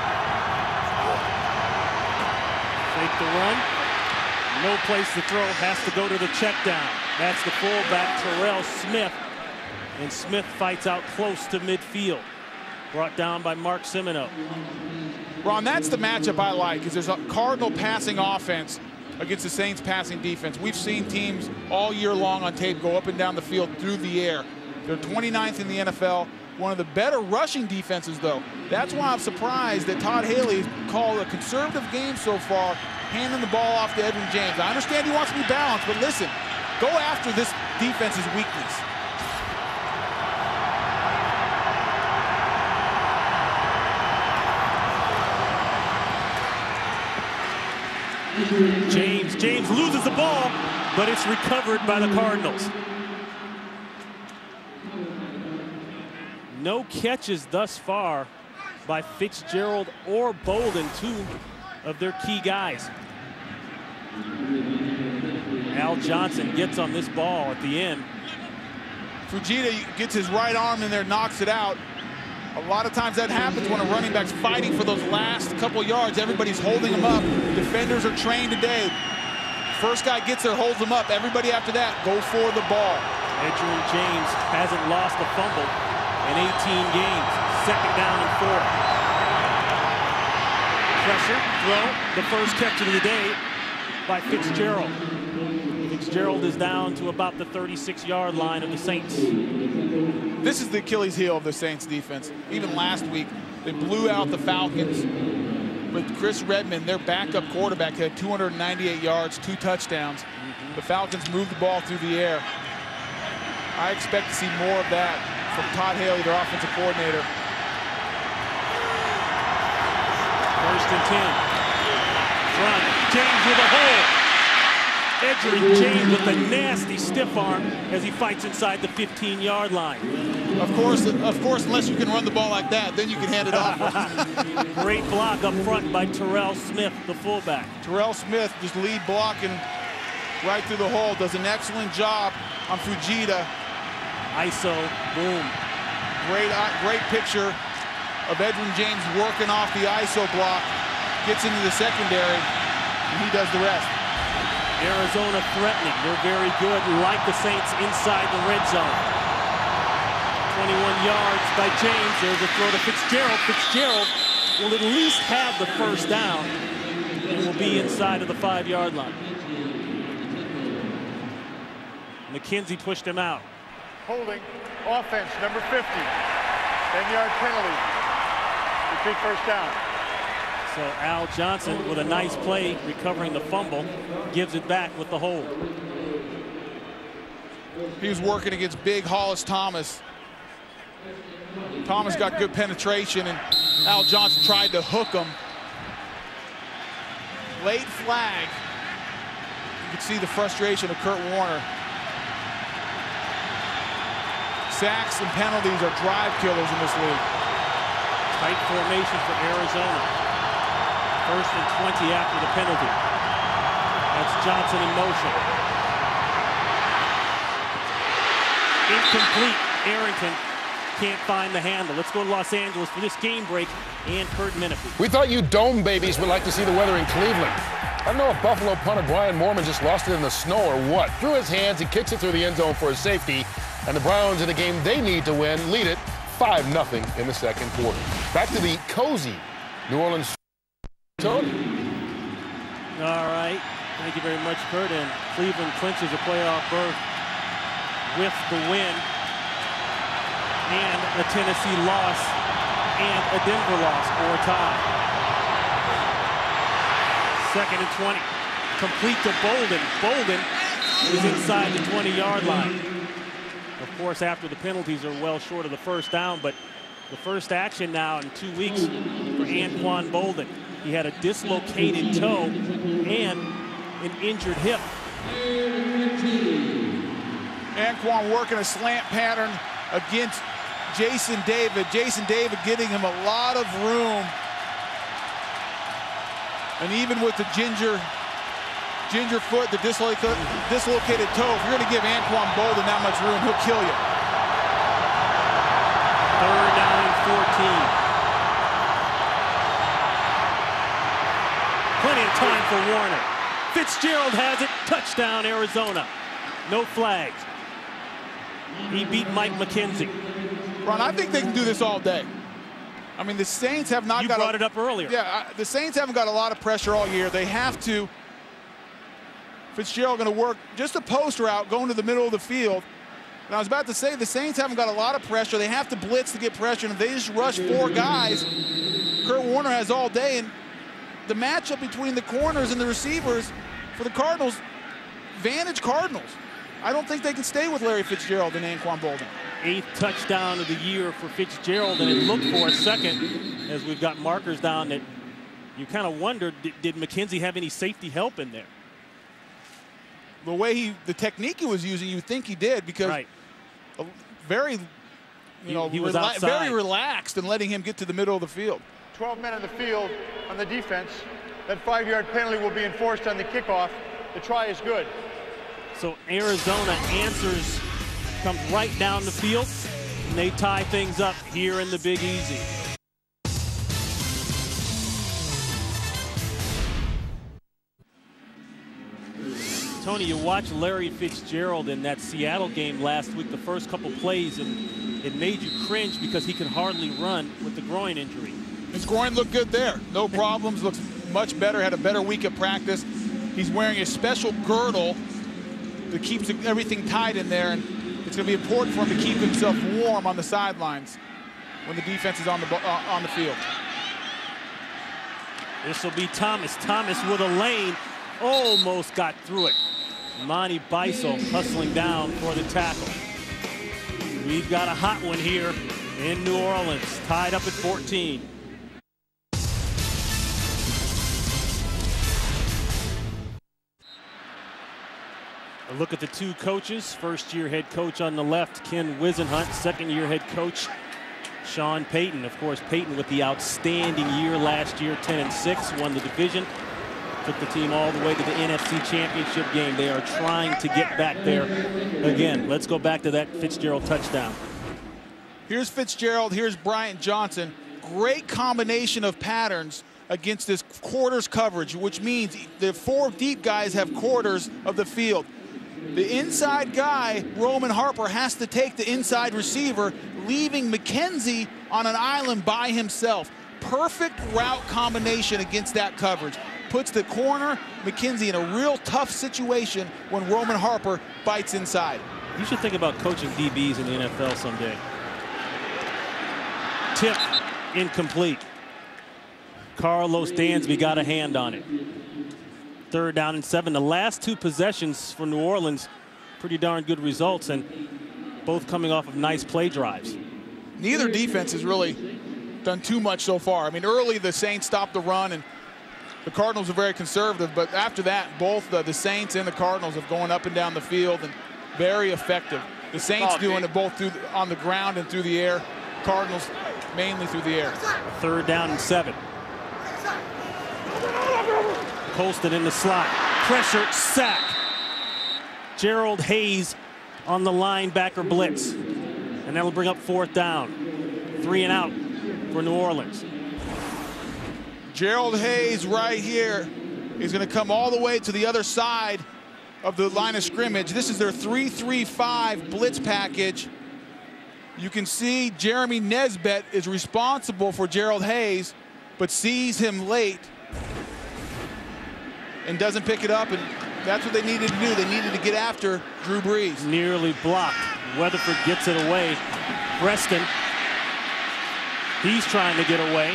Fake the run. No place to throw. Has to go to the check down. That's the fullback, Terrell Smith. And Smith fights out close to midfield. Brought down by Mark Semino. Ron, that's the matchup I like, is there's a Cardinal passing offense against the Saints passing defense. We've seen teams all year long on tape go up and down the field through the air. They're 29th in the NFL. One of the better rushing defenses, though. That's why I'm surprised that Todd Haley called a conservative game so far, handing the ball off to Edwin James. I understand he wants to be balanced, but listen, go after this defense's weakness. James loses the ball, but it's recovered by the Cardinals. No catches thus far by Fitzgerald or Bolden, two of their key guys. Al Johnson gets on this ball at the end. Fujita gets his right arm in there, knocks it out. A lot of times that happens when a running back's fighting for those last couple yards. Everybody's holding him up. Defenders are trained today. First guy gets there, holds him up. Everybody after that, go for the ball. Edgerrin James hasn't lost a fumble in 18 games. Second down and 4. Pressure, throw, the first catch of the day by Fitzgerald. Fitzgerald is down to about the 36-yard line of the Saints. This is the Achilles heel of the Saints defense. Even last week, they blew out the Falcons. But Chris Redmond, their backup quarterback, had 298 yards, 2 touchdowns. The Falcons moved the ball through the air. I expect to see more of that from Todd Haley, their offensive coordinator. First and 10. Front. James with a hole. Edgerrin James with a nasty stiff arm as he fights inside the 15-yard line. Of course, unless you can run the ball like that, then you can hand it off. Great block up front by Terrell Smith, the fullback. Terrell Smith just lead blocking right through the hole. Does an excellent job on Fujita. ISO, boom. Great picture of Edgerrin James working off the ISO block, gets into the secondary, and he does the rest. Arizona threatening. They're very good, like the Saints, inside the red zone. 21 yards by James. There's a throw to Fitzgerald. Fitzgerald will at least have the first down and will be inside of the 5-yard line. McKenzie pushed him out. Holding, offense, number 50. 10-yard penalty. Repeat first down. So Al Johnson, with a nice play, recovering the fumble, gives it back with the hold. He was working against big Hollis Thomas. Thomas got good penetration, and Al Johnson tried to hook him. Late flag. You can see the frustration of Kurt Warner. Sacks and penalties are drive killers in this league. Tight formation for Arizona. 1st and 20 after the penalty. That's Johnson in motion. Incomplete. Arrington can't find the handle. Let's go to Los Angeles for this game break and Curt Menefee. We thought you dome babies would like to see the weather in Cleveland. I don't know if Buffalo punter Brian Moorman just lost it in the snow or what. Through his hands, he kicks it through the end zone for a safety, and the Browns, in a game they need to win, lead it 5-0 in the second quarter. Back to the cozy New Orleans. Tony. All right. Thank you very much, Curt. And Cleveland clinches a playoff berth with the win and a Tennessee loss and a Denver loss or a tie. 2nd and 20. Complete to Bolden. Bolden is inside the 20-yard line. Of course, after the penalties are well short of the first down, but the first action now in 2 weeks for Anquan Bolden. He had a dislocated toe and an injured hip. Anquan working a slant pattern against Jason David. Jason David getting him a lot of room. And even with the ginger foot, the dislocated toe, if you're going to give Anquan Bolden that much room, he'll kill you. 3rd down and 14. Plenty of time for Warner. Fitzgerald has it. Touchdown, Arizona. No flags. He beat Mike McKenzie. Ron, I think they can do this all day. I mean, the Saints have not You got... brought it up earlier. Yeah, the Saints haven't got a lot of pressure all year. They have to. Fitzgerald going to work just a post route going to the middle of the field. And I was about to say, the Saints haven't got a lot of pressure. They have to blitz to get pressure. And if they just rush 4 guys, Kurt Warner has all day. And the matchup between the corners and the receivers for the Cardinals, advantage Cardinals. I don't think they can stay with Larry Fitzgerald and Anquan Bolden. 8th touchdown of the year for Fitzgerald, and it looked for a second as we've got markers down that you kind of wondered, did McKenzie have any safety help in there? The way the technique he was using, you think he did, because right. Very, he was outside. Very relaxed and letting him get to the middle of the field. 12 men on the field on the defense. That 5-yard penalty will be enforced on the kickoff. The try is good. So Arizona answers, comes right down the field, and they tie things up here in the Big Easy. Tony, you watched Larry Fitzgerald in that Seattle game last week, the first couple plays, and it made you cringe because he could hardly run with the groin injury. His groin looked good there. No problems, looks much better, had a better week of practice. He's wearing a special girdle that keeps everything tight in there, and it's going to be important for him to keep himself warm on the sidelines when the defense is on the field. This will be Thomas. Thomas with a lane, almost got through it. Monty Beisel hustling down for the tackle. We've got a hot one here in New Orleans, tied up at 14. A look at the two coaches. First-year head coach on the left, Ken Whisenhunt. Second-year head coach, Sean Payton. Of course, Payton with the outstanding year last year, 10-6, won the division. Took the team all the way to the NFC Championship game. They are trying to get back there again. Let's go back to that Fitzgerald touchdown. Here's Fitzgerald, here's Bryant Johnson. great combination of patterns against this quarters coverage, which means the 4 deep guys have quarters of the field. The inside guy, Roman Harper, has to take the inside receiver, leaving McKenzie on an island by himself. Perfect route combination against that coverage. Puts the corner, McKenzie, in a real tough situation when Roman Harper bites inside. You should think about coaching DBs in the NFL someday. Tip incomplete. Carlos Dansby got a hand on it. 3rd down and 7. The last 2 possessions for New Orleans, pretty darn good results, and both coming off of nice play drives. Neither defense has really done too much so far. I mean, early the Saints stopped the run, and the Cardinals are very conservative, but after that, both the Saints and the Cardinals have gone up and down the field and very effective. The Saints doing it both on the ground and through the air. Cardinals mainly through the air. 3rd down and 7. Colston in the slot. Pressure, sack. Gerald Hayes on the linebacker blitz. And that'll bring up 4th down. 3 and out for New Orleans. Gerald Hayes right here is going to come all the way to the other side of the line of scrimmage. This is their 3-3-5 blitz package. You can see Jeremy Nesbitt is responsible for Gerald Hayes, but sees him late and doesn't pick it up, and that's what they needed to do. They needed to get after Drew Brees. Nearly blocked. Weatherford gets it away. Preston, he's trying to get away.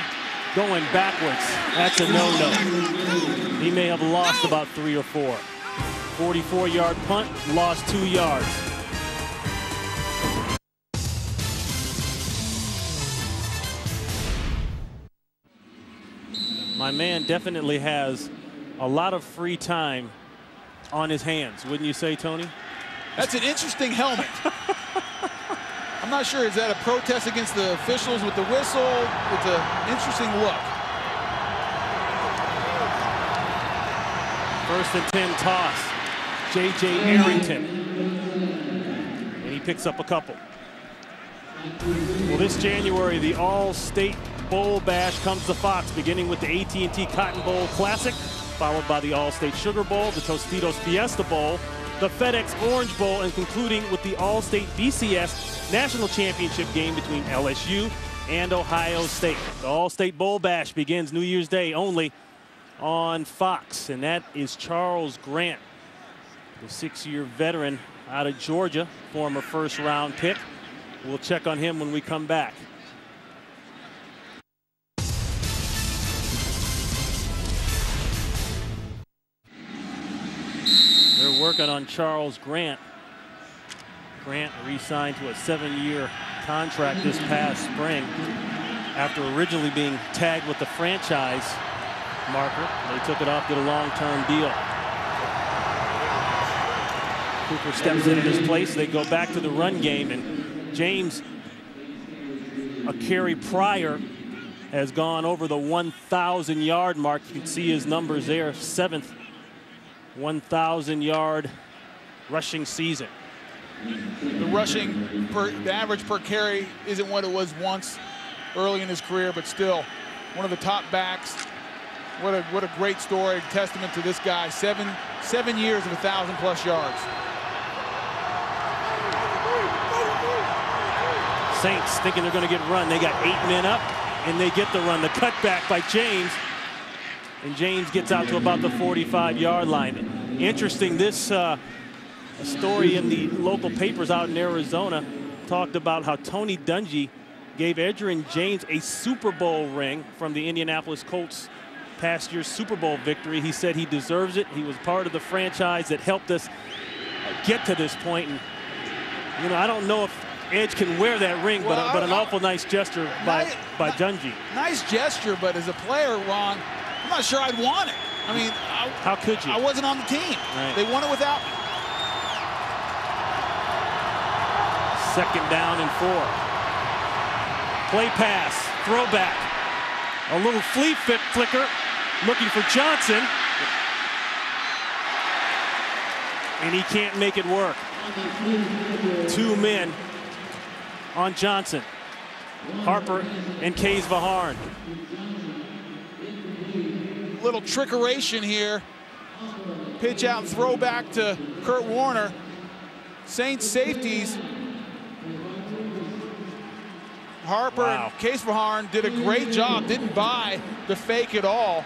Going backwards. That's a no-no. He may have lost about 3 or 4. 44-yard punt, lost 2 yards. My man definitely has a lot of free time on his hands, wouldn't you say, Tony? That's an interesting helmet. I'm not sure, is that a protest against the officials with the whistle? It's an interesting look. 1st and 10 toss. J.J. Arrington. And he picks up a couple. Well, this January, the All-State Bowl Bash comes to Fox, beginning with the AT&T Cotton Bowl Classic, followed by the All-State Sugar Bowl, the Tostitos Fiesta Bowl, the FedEx Orange Bowl, and concluding with the All-State BCS National Championship game between LSU and Ohio State. The All-State Bowl Bash begins New Year's Day only on Fox, and that is Charles Grant, the 6-year veteran out of Georgia, former 1st-round pick. We'll check on him when we come back. They're working on Charles Grant. Grant re-signed to a 7-year contract this past spring after originally being tagged with the franchise marker. They took it off, did a long-term deal. Cooper steps in his place. They go back to the run game, and James, a carry prior, has gone over the 1,000-yard mark. You can see his numbers there, 7th 1,000-yard rushing season. The average per carry isn't what it was once early in his career, but still one of the top backs. What a great story, testament to this guy. Seven years of 1,000+ yards. Saints thinking they're going to get run. They got 8 men up, and they get the run. The cutback by James, and James gets out to about the 45-yard line. Interesting, this story in the local papers out in Arizona talked about how Tony Dungy gave Edgerrin James a Super Bowl ring from the Indianapolis Colts past year's Super Bowl victory. He said he deserves it. He was part of the franchise that helped us get to this point. And, you know, I don't know if Edge can wear that ring, well, but an awful nice gesture by Dungy. Nice gesture, but as a player, Ron, I'm not sure I'd want it. I mean, how could you? I wasn't on the team. Right. They won it without me. 2nd down and 4. Play pass, throwback. A little flea flicker, looking for Johnson. And he can't make it work. 2 men on Johnson. Harper and Kays Vaharn. Little trickeration here. Pitch out and throw back to Kurt Warner. Saints safeties. Harper and Kays Vaharn did a great job. Didn't buy the fake at all.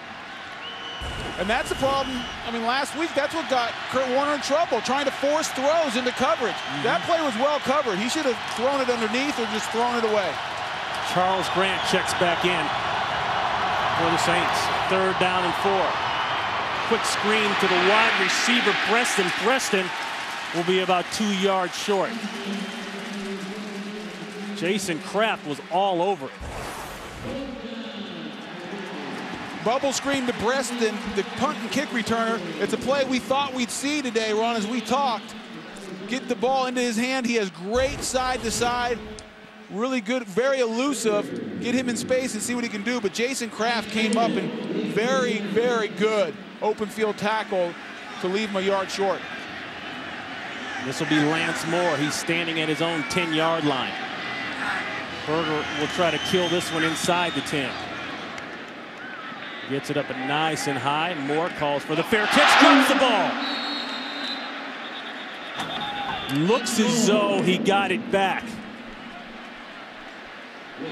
And that's the problem. I mean, last week, that's what got Kurt Warner in trouble, trying to force throws into coverage. That play was well covered. He should have thrown it underneath or just thrown it away. Charles Grant checks back in for the Saints. 3rd down and 4. Quick screen to the wide receiver, Preston. Preston will be about 2 yards short. Jason Kraft was all over it. Bubble screen to Preston, the punt and kick returner. It's a play we thought we'd see today, Ron, as we talked. Get the ball into his hand. He has great side to side. Really good, very elusive. Get him in space and see what he can do. But Jason Kraft came up and very, very good open field tackle to leave him a yard short. This will be Lance Moore. He's standing at his own 10-yard line. Berger will try to kill this one inside the 10. Gets it up nice and high. Moore calls for the fair catch, drops the ball. Looks as though he got it back.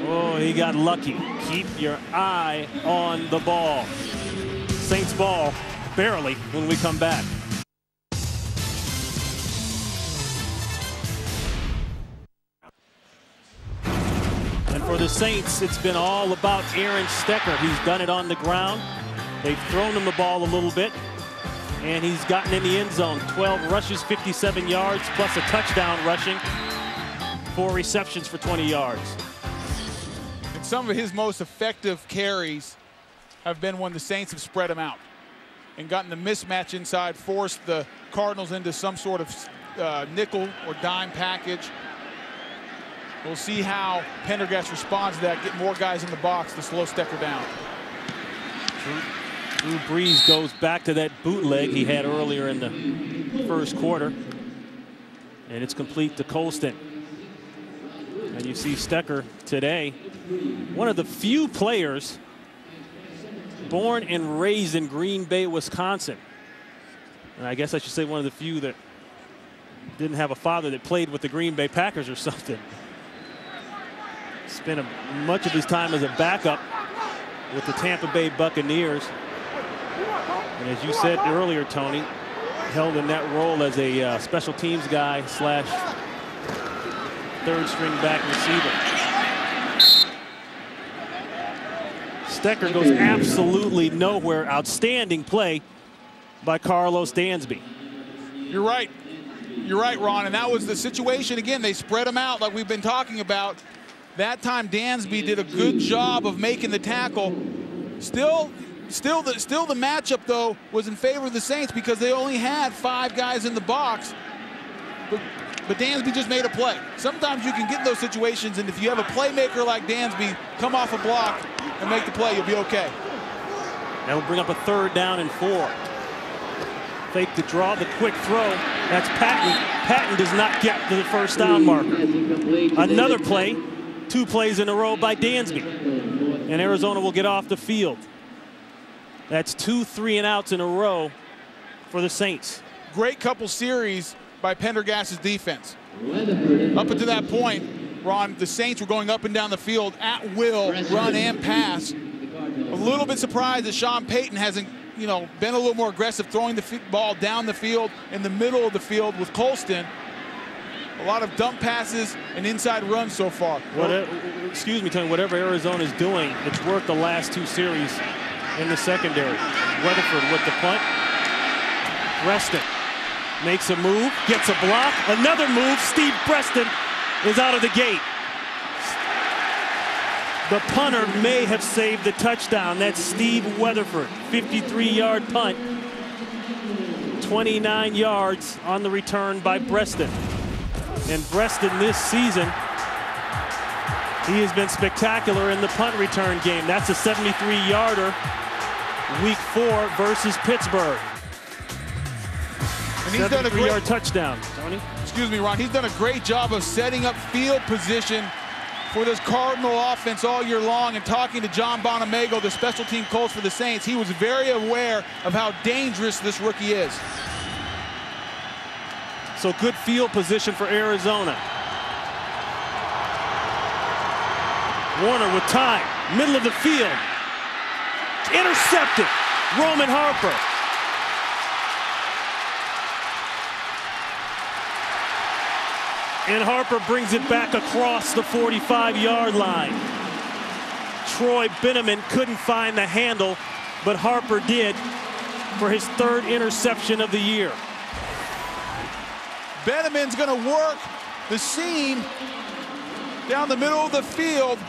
Oh, he got lucky. Keep your eye on the ball. Saints ball, barely, when we come back. And for the Saints, it's been all about Aaron Stecker. He's done it on the ground. They've thrown him the ball a little bit, and he's gotten in the end zone. 12 rushes, 57 yards, plus a touchdown rushing. 4 receptions for 20 yards. And some of his most effective carries have been when the Saints have spread him out and gotten the mismatch inside, forced the Cardinals into some sort of nickel or dime package. We'll see how Pendergast responds to that, get more guys in the box to slow Stecker down. Drew Brees goes back to that bootleg he had earlier in the 1st quarter. And it's complete to Colston. And you see Stecker today, one of the few players born and raised in Green Bay, Wisconsin. And I guess I should say one of the few that didn't have a father that played with the Green Bay Packers or something. Spent much of his time as a backup with the Tampa Bay Buccaneers. And as you said earlier, Tony, held in that role as a special teams guy / 3rd string back receiver. Stecker goes absolutely nowhere. Outstanding play by Carlos Dansby. You're right. You're right, Ron. And that was the situation. Again, they spread him out like we've been talking about. That time Dansby did a good job of making the tackle. Still the matchup, though, was in favor of the Saints because they only had 5 guys in the box. But Dansby just made a play. Sometimes you can get in those situations, and if you have a playmaker like Dansby come off a block and make the play, you'll be okay. That'll bring up a 3rd down and 4. Fake the draw, the quick throw. That's Patton. Patton does not get to the 1st down marker. Another play. 2 plays in a row by Dansby. And Arizona will get off the field. That's 2 3-and-outs in a row for the Saints. Great couple series by Pendergast's defense. Up until that point, Ron, the Saints were going up and down the field at will, run and pass. A little bit surprised that Sean Payton hasn't, been a little more aggressive, throwing the ball down the field, in the middle of the field with Colston. A lot of dump passes and inside runs so far. Excuse me, Tony, whatever Arizona's doing, it's worked the last 2 series in the secondary. Weatherford with the punt. Preston makes a move, gets a block, another move. Steve Preston is out of the gate. The punter may have saved the touchdown. That's Steve Weatherford, 53-yard punt. 29 yards on the return by Preston. And Preston this season, he has been spectacular in the punt return game. That's a 73-yarder, week 4 versus Pittsburgh. And he's done a 73-yard touchdown, Tony. Excuse me, Ron. He's done a great job of setting up field position for this Cardinal offense all year long, and talking to John Bonamego, the special team coach for the Saints, he was very aware of how dangerous this rookie is. So good field position for Arizona. Warner with time, middle of the field. Intercepted, Roman Harper. And Harper brings it back across the 45-yard line. Troy Benjamin couldn't find the handle, but Harper did for his 3rd interception of the year. Benjamin's going to work the seam down the middle of the field.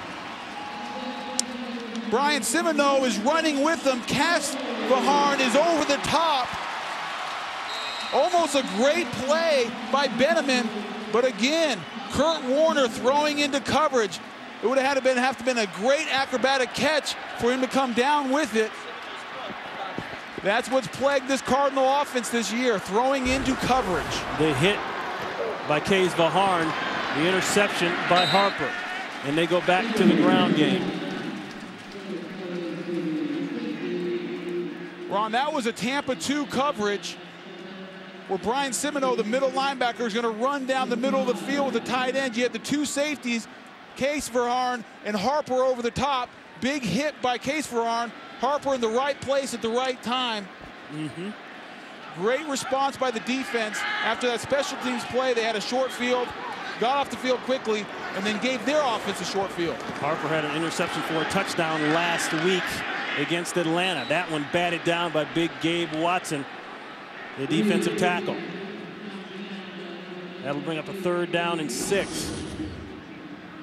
Brian Semino is running with them. Cass Vaharn is over the top. Almost a great play by Benjamin, but again, Kurt Warner throwing into coverage. It would have to been a great acrobatic catch for him to come down with it. That's what's plagued this Cardinal offense this year, throwing into coverage. The hit by Cass Vaharn, the interception by Harper, and they go back to the ground game. Ron, that was a Tampa 2 coverage where Brian Semino, the middle linebacker, is going to run down the middle of the field with the tight end. You had the 2 safeties, Cass Vaharn and Harper over the top. Big hit by Cass Vaharn. Harper in the right place at the right time. Great response by the defense. After that special teams play, they had a short field, got off the field quickly, and then gave their offense a short field. Harper had an interception for a touchdown last week against Atlanta. That one batted down by big Gabe Watson, the defensive tackle. That'll bring up a 3rd down and 6.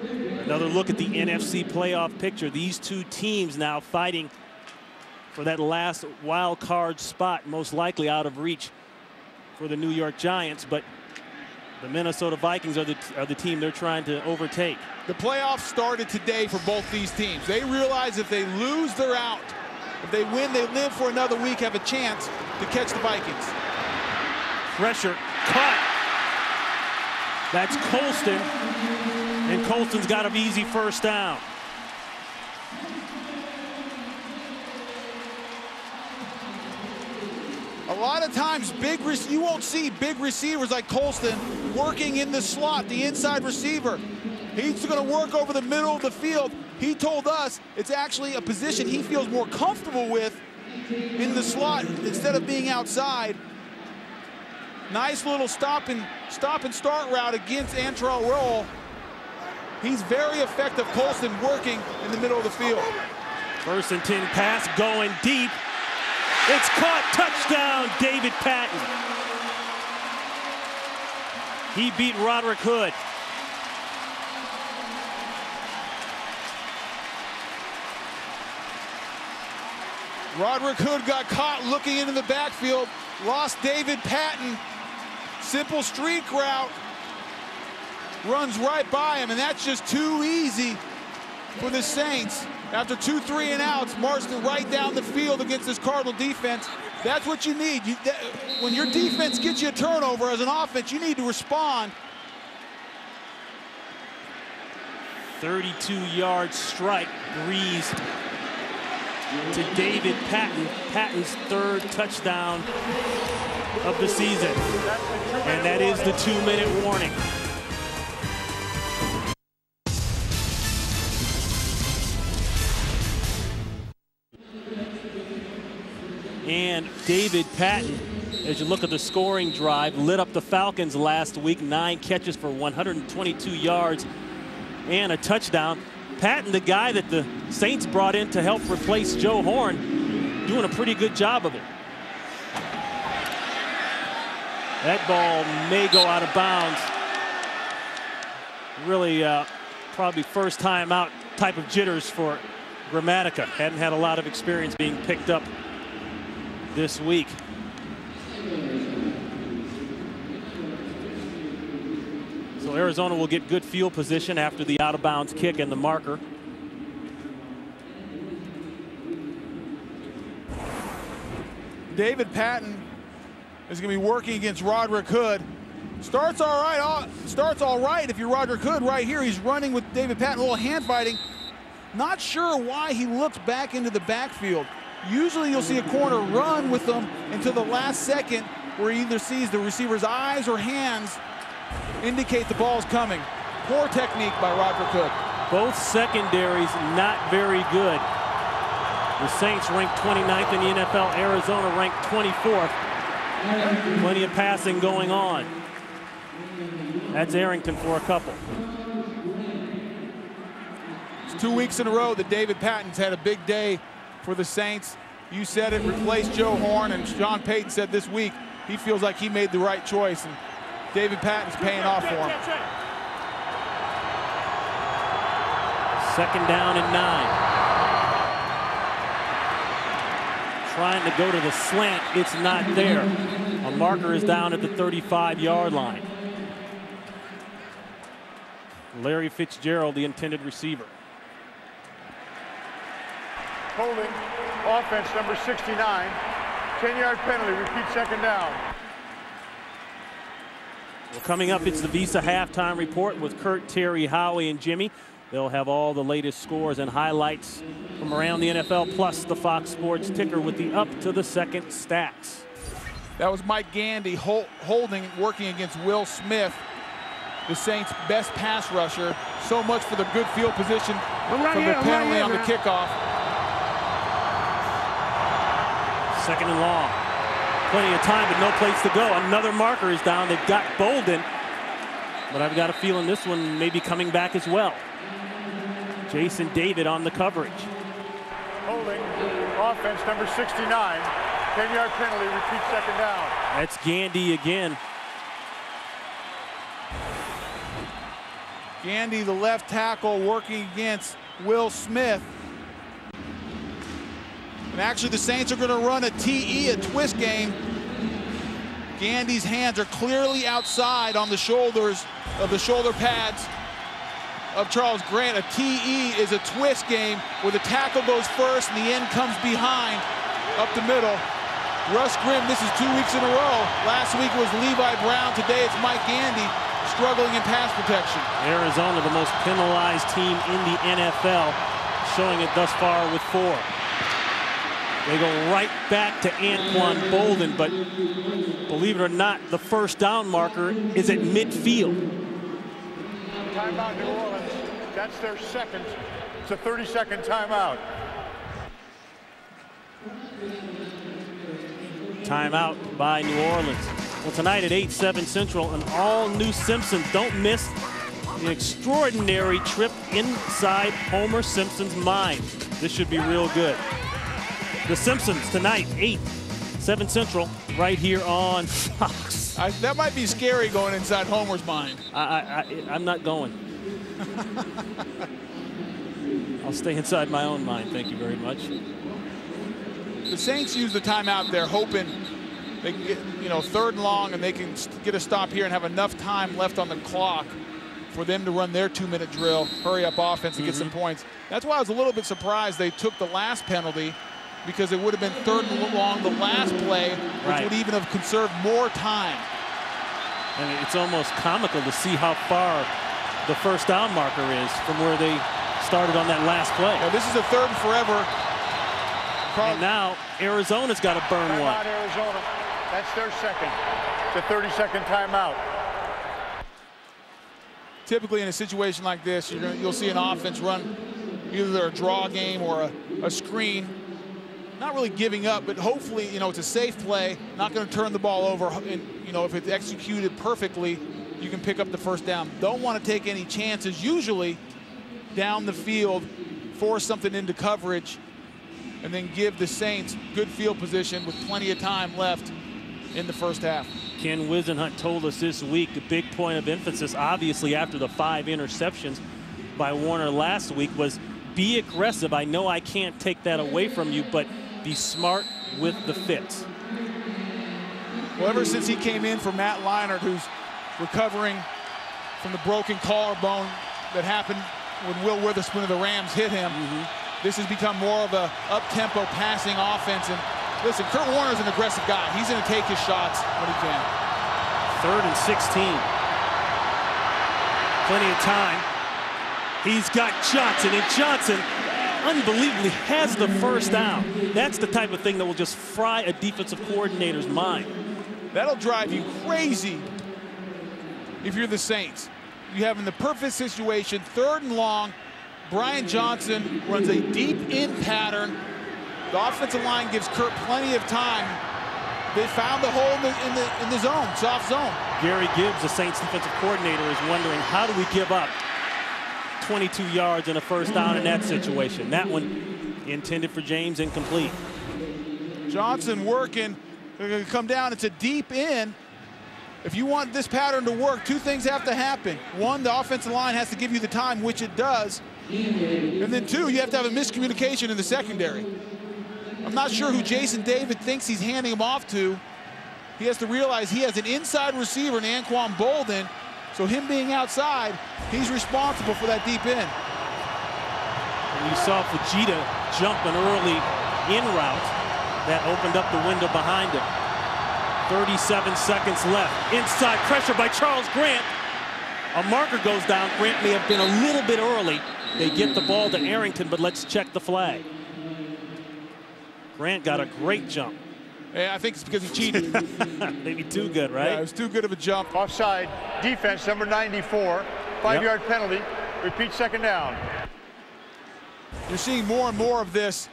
Another look at the NFC playoff picture. These 2 teams now fighting for that last wild card spot, most likely out of reach for the New York Giants, but the Minnesota Vikings are the team they're trying to overtake. The playoffs started today for both these teams. They realize if they lose, they're out. If they win, they live for another week, have a chance to catch the Vikings. Pressure, cut. That's Colston, and Colston's got an easy 1st down. A lot of times, you won't see big receivers like Colston working in the slot, the inside receiver. He's going to work over the middle of the field. He told us it's actually a position he feels more comfortable with in the slot instead of being outside. Nice little stop and start route against Antrel Roll. He's very effective, Colston, working in the middle of the field. 1st and 10 pass going deep. It's caught. Touchdown, David Patton. He beat Roderick Hood. Roderick Hood got caught looking into the backfield, lost David Patton. Simple streak route, runs right by him, and that's just too easy for the Saints. After 2 3-and-outs, marched right down the field against this Cardinal defense. That's what you need. When your defense gets you a turnover as an offense, you need to respond. 32-yard strike, Breeze to David Patton. Patton's 3rd touchdown of the season. And that is the 2-minute warning. And David Patton, as you look at the scoring drive, lit up the Falcons last week. 9 catches for 122 yards and a touchdown. Patton, the guy that the Saints brought in to help replace Joe Horn, doing a pretty good job of it. That ball may go out of bounds. Really probably 1st time out type of jitters for Gramatica. Hadn't had a lot of experience being picked up this week. So Arizona will get good field position after the out-of-bounds kick and the marker. David Patton is going to be working against Roderick Hood. Starts all right if you're Roger Hood right here. He's running with David Patton, a little hand fighting. Not sure why he looks back into the backfield. Usually you'll see a corner run with them until the last second where he either sees the receiver's eyes or hands indicate the ball's coming. Poor technique by Roger Hood. Both secondaries not very good. The Saints ranked 29th in the NFL. Arizona ranked 24th. Plenty of passing going on. That's Arrington for a couple. It's 2 weeks in a row that David Patton's had a big day for the Saints. You said it, replaced Joe Horn, and Sean Payton said this week he feels like he made the right choice, and David Patton's paying off for him. 2nd down and 9. Trying to go to the slant, it's not there. A marker is down at the 35-yard line. Larry Fitzgerald, the intended receiver. Holding, offense number 69, 10-yard penalty, repeat 2nd down. Well, coming up, it's the Visa halftime report with Kurt, Terry, Howie, and Jimmy. They'll have all the latest scores and highlights from around the NFL, plus the Fox Sports ticker with the up to the second stats. That was Mike Gandy holding, working against Will Smith, the Saints' best pass rusher. So much for the good field position from the penalty on the kickoff. 2nd and long. Plenty of time, but no place to go. Another marker is down. They've got Bolden, but I've got a feeling this one may be coming back as well. Jason David on the coverage. Holding, offense number 69, 10-yard penalty, repeat 2nd down. That's Gandy again. Gandy, the left tackle, working against Will Smith. And actually the Saints are going to run a TE, a twist game. Gandy's hands are clearly outside on the shoulders of the shoulder pads of Charles Grant. A TE is a twist game where the tackle goes first and the end comes behind up the middle. Russ Grimm, this is 2 weeks in a row. Last week was Levi Brown. Today it's Mike Gandy struggling in pass protection. Arizona, the most penalized team in the NFL, showing it thus far with 4. They go right back to Anquan Bolden, but believe it or not, the 1st down marker is at midfield. Timeout, New Orleans. That's their second. It's a 30-second timeout. Timeout by New Orleans. Well, tonight at 8/7 Central, an all-new Simpsons. Don't miss the extraordinary trip inside Homer Simpson's mind. This should be real good. The Simpsons tonight, 8/7 Central, right here on Fox. That might be scary going inside Homer's mind. I'm not going. I'll stay inside my own mind. Thank you very much. The Saints use the timeout there, hoping they can get, 3rd and long, and they can get a stop here and have enough time left on the clock for them to run their 2-minute drill, hurry up offense and get some points. That's why I was a little bit surprised they took the last penalty, because it would have been 3rd and long the last play, which would even have conserved more time. And it's almost comical to see how far the 1st down marker is from where they started on that last play. Now, this is a 3rd and forever. And now Arizona's got to burn one. Timeout, Arizona. That's their second. It's a 30-second timeout. Typically in a situation like this, you'll see an offense run either a draw game or a screen. Not really giving up, but hopefully, it's a safe play, not going to turn the ball over. And, if it's executed perfectly, you can pick up the 1st down. Don't want to take any chances, usually down the field, force something into coverage, and then give the Saints good field position with plenty of time left in the 1st half. Ken Wisenhunt told us this week the big point of emphasis, obviously after the 5 interceptions by Warner last week, was be aggressive. I know I can't take that away from you, but be smart with the fits. Well, ever since he came in for Matt Leinart, who's recovering from the broken collarbone that happened when Will Witherspoon of the Rams hit him, this has become more of a up-tempo passing offense. And listen, Kurt Warner's an aggressive guy. He's going to take his shots when he can. 3rd and 16. Plenty of time. He's got Johnson, and Johnson unbelievably has the first down. That's the type of thing that will just fry a defensive coordinator's mind. That'll drive you crazy if you're the Saints. You have in the perfect situation, 3rd and long. Brian Johnson runs a deep in pattern. The offensive line gives Kurt plenty of time. They found the hole in the zone, soft zone. Gary Gibbs, the Saints defensive coordinator, is wondering, how do we give up 22 yards and a first down in that situation? That one intended for James, incomplete. Johnson working. They're going to come down. It's a deep in. If you want this pattern to work, 2 things have to happen. 1, the offensive line has to give you the time, which it does. And then 2, you have to have a miscommunication in the secondary. I'm not sure who Jason David thinks he's handing him off to. He has to realize he has an inside receiver in Anquan Bolden. So him being outside, he's responsible for that deep in. And you saw Fujita jump an early in route that opened up the window behind him. 37 seconds left. Inside pressure by Charles Grant. A marker goes down. Grant may have been a little bit early. They get the ball to Arrington, but let's check the flag. Grant got a great jump. Yeah, I think it's because he cheated. Maybe too good, right? Yeah, it was too good of a jump. Offside defense, number 94. 5-yard penalty. Repeat, 2nd down. You're seeing more and more of this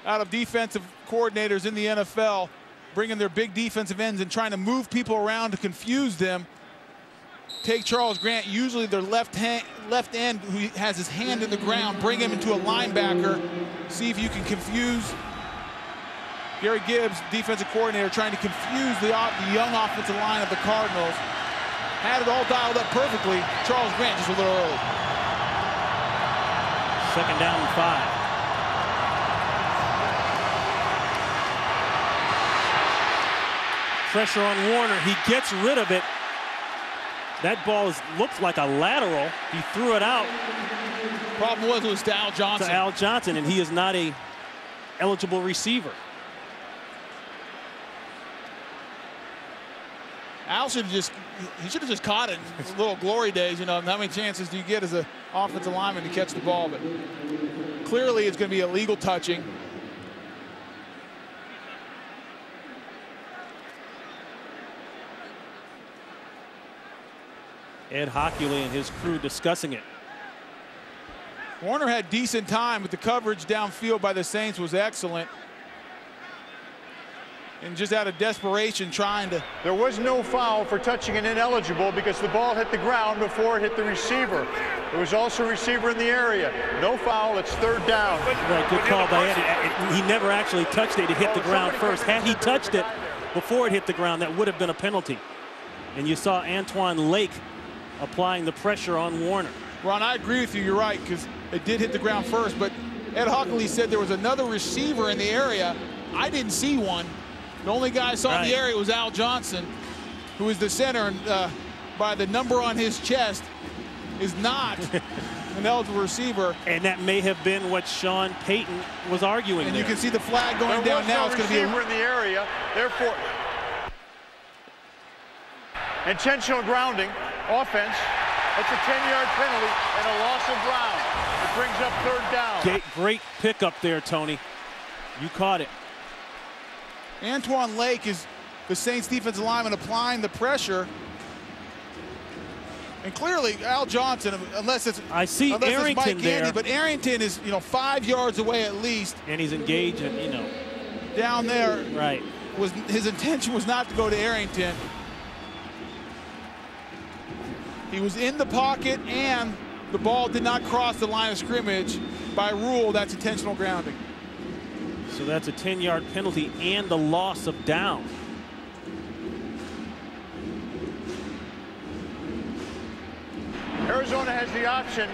out of defensive coordinators in the NFL, bringing their big defensive ends and trying to move people around to confuse them. Take Charles Grant, usually their left end who has his hand in the ground, bring him into a linebacker, see if you can confuse Gary Gibbs, defensive coordinator, trying to confuse the young offensive line of the Cardinals. Had it all dialed up perfectly. Charles Grant just a little early. 2nd down and 5. Pressure on Warner. He gets rid of it. That ball looks like a lateral. He threw it out. Problem was it was to Al Johnson. To Al Johnson, and he is not a eligible receiver. Al should have just caught it in his little glory days. You know, how many chances do you get as an offensive lineman to catch the ball? But clearly it's going to be illegal touching. Ed Hockley and his crew discussing it. Warner had decent time, but the coverage downfield by the Saints was excellent. And just out of desperation trying to... There was no foul for touching an ineligible because the ball hit the ground before it hit the receiver. There was also a receiver in the area. No foul, it's 3rd down. Right, good call by Ed. He never actually touched it. It hit the ground first. Had he touched it before it hit the ground, that would have been a penalty. And you saw Antoine Lake applying the pressure on Warner. Ron, I agree with you. You're right, because it did hit the ground first. But Ed Hockley said there was another receiver in the area. I didn't see one. The only guy I saw in the area was Al Johnson, who is the center, and by the number on his chest is not an eligible receiver. And that may have been what Sean Payton was arguing. And there. You can see the flag going down now. It's going to be a receiver in the area. Therefore, intentional grounding, offense. That's a 10-yard penalty and a loss of ground. It brings up 3rd down. Great pickup there, Tony. You caught it. Antoine Lake is the Saints defensive lineman applying the pressure. And clearly Al Johnson, unless it's Arrington Mike there. Gandy, but Arrington is 5 yards away at least. And he's engaged and down there. Right. His intention was not to go to Arrington. He was in the pocket and the ball did not cross the line of scrimmage. By rule, that's intentional grounding. So that's a 10-yard penalty and the loss of down. Arizona has the option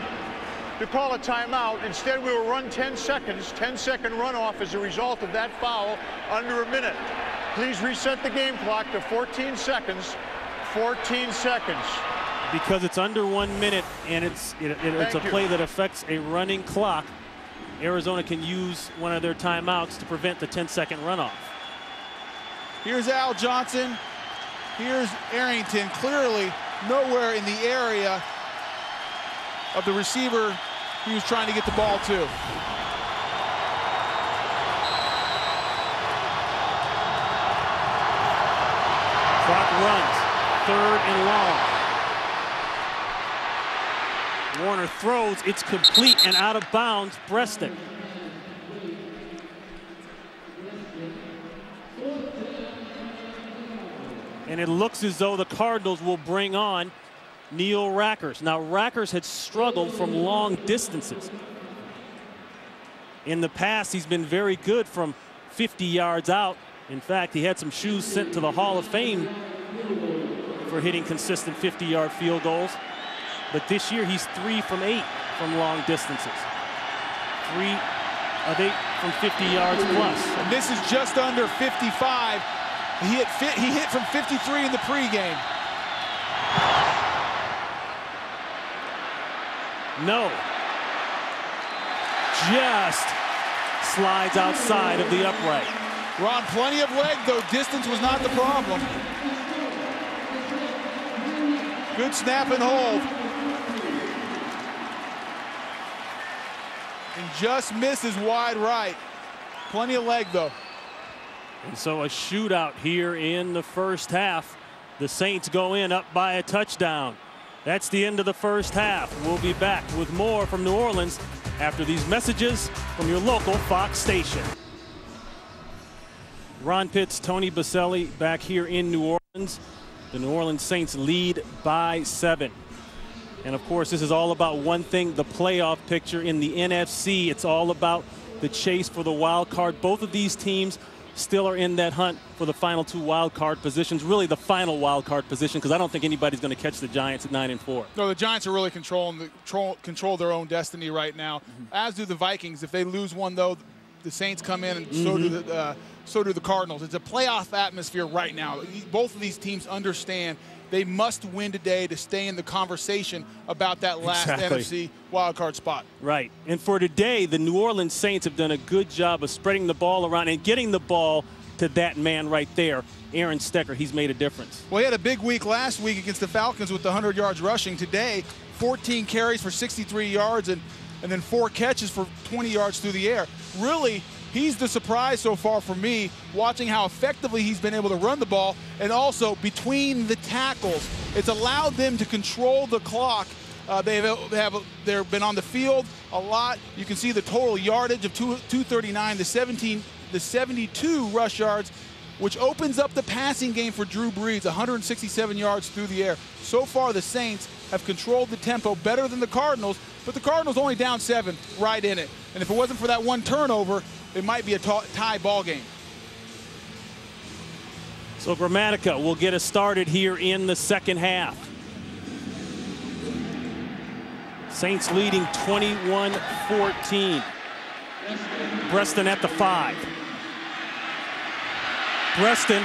to call a timeout. Instead, we will run 10 seconds, 10-second runoff as a result of that foul under a minute. Please reset the game clock to 14 seconds. 14 seconds. Because it's under 1 minute and it's a play that affects a running clock, Arizona can use one of their timeouts to prevent the 10-second runoff. Here's Al Johnson. Here's Arrington, clearly nowhere in the area of the receiver he was trying to get the ball to. Clock runs, 3rd and long. Warner throws, it's complete and out of bounds, Breaston. And it looks as though the Cardinals will bring on Neil Rackers. Now, Rackers had struggled from long distances. In the past, he's been very good from 50 yards out. In fact, he had some shoes sent to the Hall of Fame for hitting consistent 50-yard field goals. But this year, he's 3 from 8 from long distances. 3 of 8 from 50 yards plus. And this is just under 55. He hit from 53 in the pregame. No. Just slides outside of the upright. Ron, plenty of leg, though. Distance was not the problem. Good snap and hold. And just misses wide right. Plenty of leg, though. And so a shootout here in the first half. The Saints go in up by a touchdown. That's the end of the first half. We'll be back with more from New Orleans after these messages from your local Fox station. Ron Pitts, Tony Boselli back here in New Orleans. The New Orleans Saints lead by 7. And of course, this is all about one thing, the playoff picture in the NFC. It's all about the chase for the wild card. Both of these teams still are in that hunt for the final 2 wild card positions, really the final wild card position, because I don't think anybody's going to catch the Giants at 9-4. No, the Giants are really control their own destiny right now, as do the Vikings. If they lose one, though, the Saints come in, and so do the Cardinals. It's a playoff atmosphere right now. Both of these teams understand they must win today to stay in the conversation about that last NFC wildcard spot. Right. And for today, the New Orleans Saints have done a good job of spreading the ball around and getting the ball to that man right there, Aaron Stecker. He's made a difference. Well, he had a big week last week against the Falcons with the 100 yards rushing. Today, 14 carries for 63 yards and then 4 catches for 20 yards through the air. Really, he's the surprise so far for me, watching how effectively he's been able to run the ball, and also between the tackles. It's allowed them to control the clock. They've been on the field a lot. You can see the total yardage of 239, the 72 rush yards, which opens up the passing game for Drew Brees, 167 yards through the air. So far, the Saints have controlled the tempo better than the Cardinals, but the Cardinals only down 7, right in it. And if it wasn't for that one turnover, it might be a tie ball game. So Gramatica will get us started here in the second half. Saints leading 21-14. Breaston at the 5. Breaston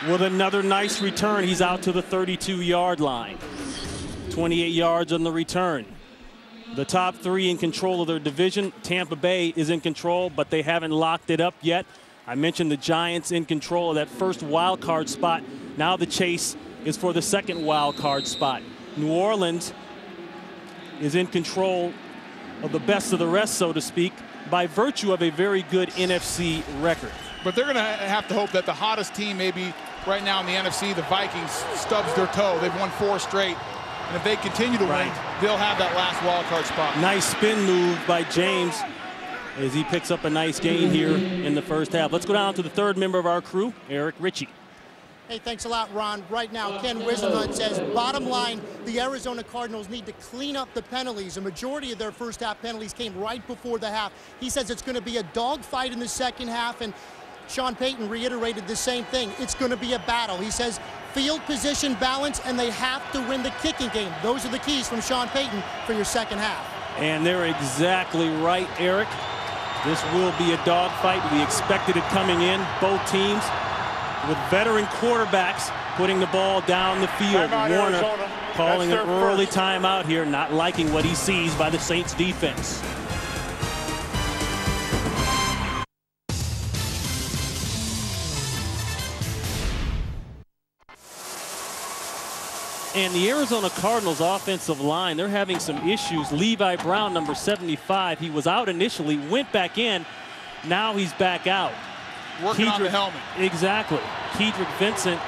with another nice return. He's out to the 32-yard line. 28 yards on the return. The top 3 in control of their division. Tampa Bay is in control, but they haven't locked it up yet. I mentioned the Giants in control of that first wild card spot. Now the chase is for the second wild card spot. New Orleans is in control of the best of the rest, so to speak, by virtue of a very good NFC record. But they're going to have to hope that the hottest team maybe right now in the NFC, the Vikings, stubs their toe. They've won 4 straight. And if they continue to win, they'll have that last wild card spot. Nice spin move by James as he picks up a nice gain here in the first half. Let's go down to the 3rd member of our crew, Eric Ritchie. Hey, thanks a lot, Ron. Right now, Ken Wisenhunt says, bottom line, the Arizona Cardinals need to clean up the penalties. A majority of their first half penalties came right before the half. He says it's going to be a dogfight in the second half, and Sean Payton reiterated the same thing. It's going to be a battle. He says field position balance, and they have to win the kicking game. Those are the keys from Sean Payton for your second half. And they're exactly right, Eric. This will be a dogfight. We expected it coming in. Both teams with veteran quarterbacks putting the ball down the field. Warner Arizona. calling an early timeout here, not liking what he sees by the Saints defense. And the Arizona Cardinals offensive line, they're having some issues. Levi Brown, number 75, he was out initially, went back in. Now he's back out. Working on the helmet. Exactly. Kedrick Vincent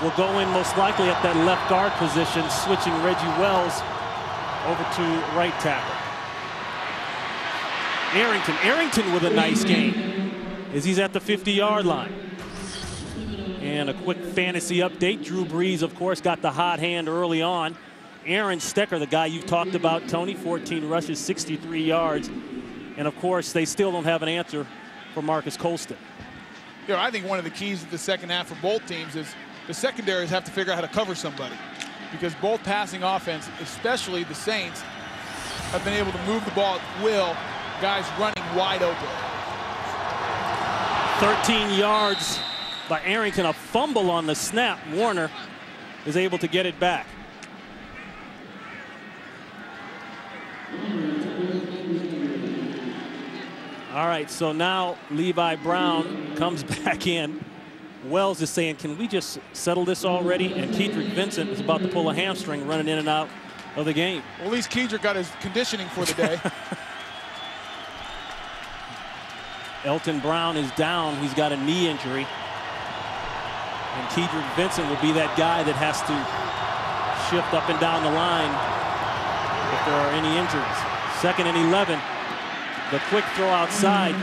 will go in most likely at that left guard position, switching Reggie Wells over to right tackle. Arrington with a nice game as he's at the 50-yard line. And a quick fantasy update. Drew Brees, of course, got the hot hand early on. Aaron Stecker, the guy you've talked about, Tony, 14 rushes, 63 yards. And, of course, they still don't have an answer for Marcus Colston. You know, I think one of the keys of the second half for both teams is the secondaries have to figure out how to cover somebody, because both passing offense, especially the Saints, have been able to move the ball at will, guys running wide open. 13 yards by Arrington, a fumble on the snap. Warner is able to get it back. All right, so now Levi Brown comes back in. Wells is saying, can we just settle this already? And Kedrick Vincent is about to pull a hamstring running in and out of the game. Well, at least Kedrick got his conditioning for the day. Elton Brown is down. He's got a knee injury. And Kedrick Vincent will be that guy that has to shift up and down the line if there are any injuries. 2nd and 11. The quick throw outside,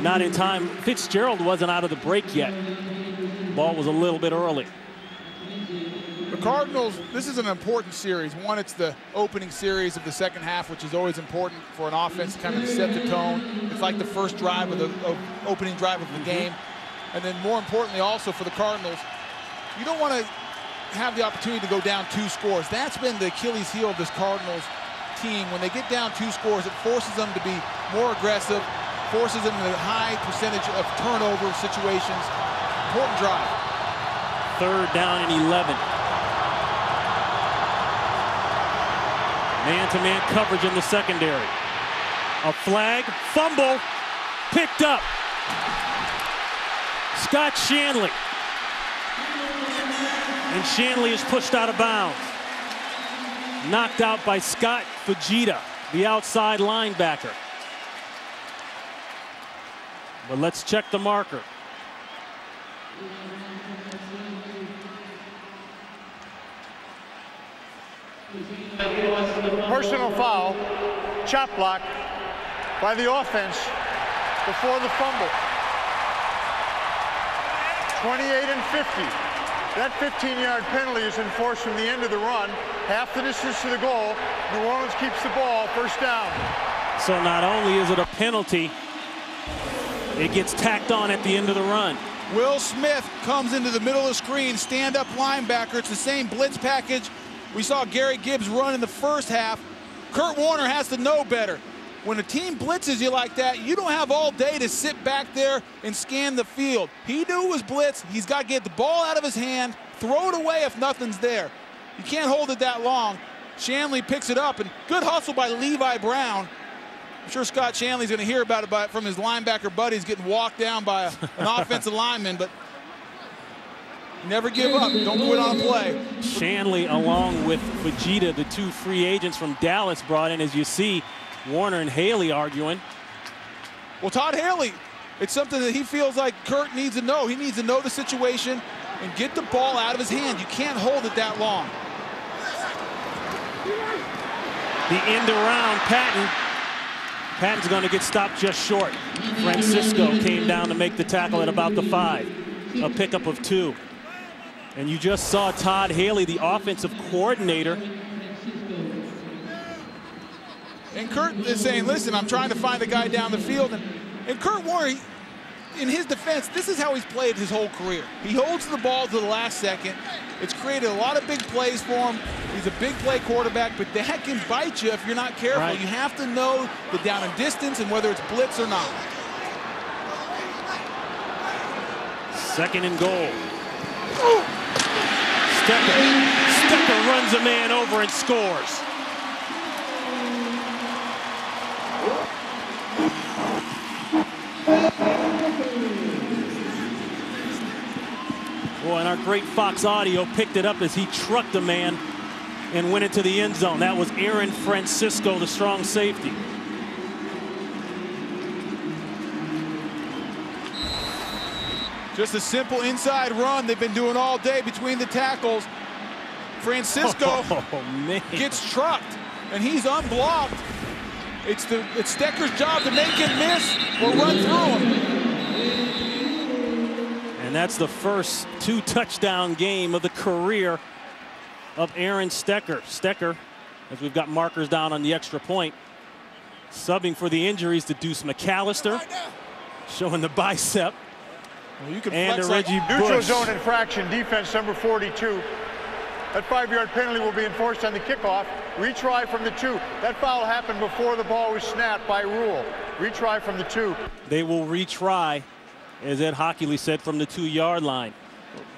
not in time. Fitzgerald wasn't out of the break yet. Ball was a little bit early. The Cardinals, this is an important series. One, it's the opening series of the second half, which is always important for an offense to kind of set the tone. It's like the first drive of the opening drive of the game. And then more importantly also for the Cardinals, you don't want to have the opportunity to go down 2 scores. That's been the Achilles heel of this Cardinals team. When they get down 2 scores, it forces them to be more aggressive, forces them to a high percentage of turnover situations. Important drive. 3rd down and 11. Man-to-man coverage in the secondary. A flag, fumble, picked up. Scott Shanley. And Shanley is pushed out of bounds. Knocked out by Scott Fujita, the outside linebacker. But let's check the marker. Personal foul, chop block by the offense before the fumble. 28 and 50. That 15-yard penalty is enforced from the end of the run, half the distance to the goal. New Orleans keeps the ball, 1st down. So not only is it a penalty, it gets tacked on at the end of the run. Will Smith comes into the middle of the screen, stand-up linebacker. It's the same blitz package we saw Gary Gibbs run in the first half. Kurt Warner has to know better. When a team blitzes you like that, you don't have all day to sit back there and scan the field. He knew it was blitz. He's got to get the ball out of his hand, throw it away if nothing's there. You can't hold it that long. Shanley picks it up, and good hustle by Levi Brown. I'm sure Scott Shanley's going to hear about it from his linebacker buddies getting walked down by an offensive lineman, but never give up. Don't quit on a play. Shanley, along with Fujita, the 2 free agents from Dallas, brought in, as you see, Warner and Haley arguing. Well, Todd Haley, it's something that he feels like Kurt needs to know. He needs to know the situation and get the ball out of his hand. You can't hold it that long. The end around Patton. Patton's going to get stopped just short. Francisco came down to make the tackle at about the 5. A pickup of 2. And you just saw Todd Haley, the offensive coordinator. And Kurt is saying, listen, I'm trying to find the guy down the field. And Kurt Warner, in his defense, this is how he's played his whole career. He holds the ball to the last second. It's created a lot of big plays for him. He's a big play quarterback, but that can bite you if you're not careful. Right. You have to know the down and distance and whether it's blitz or not. 2nd and goal. Stecker runs a man over and scores. Boy, and our great Fox Audio picked it up as he trucked a man and went into the end zone. That was Aaron Francisco, the strong safety. Just a simple inside run they've been doing all day between the tackles. Francisco gets trucked, and he's unblocked. It's Stecker's job to make him miss or run through him. And that's the first 2-touchdown game of the career of Aaron Stecker. Stecker, as we've got markers down on the extra point, subbing for the injuries to Deuce McAllister, showing the bicep. Well, you can and flex Reggie like Bush. Neutral zone infraction, defense number 42. That 5-yard penalty will be enforced on the kickoff. Retry from the 2. That foul happened before the ball was snapped by rule. Retry from the 2. They will retry, as Ed Hockley said, from the 2-yard line.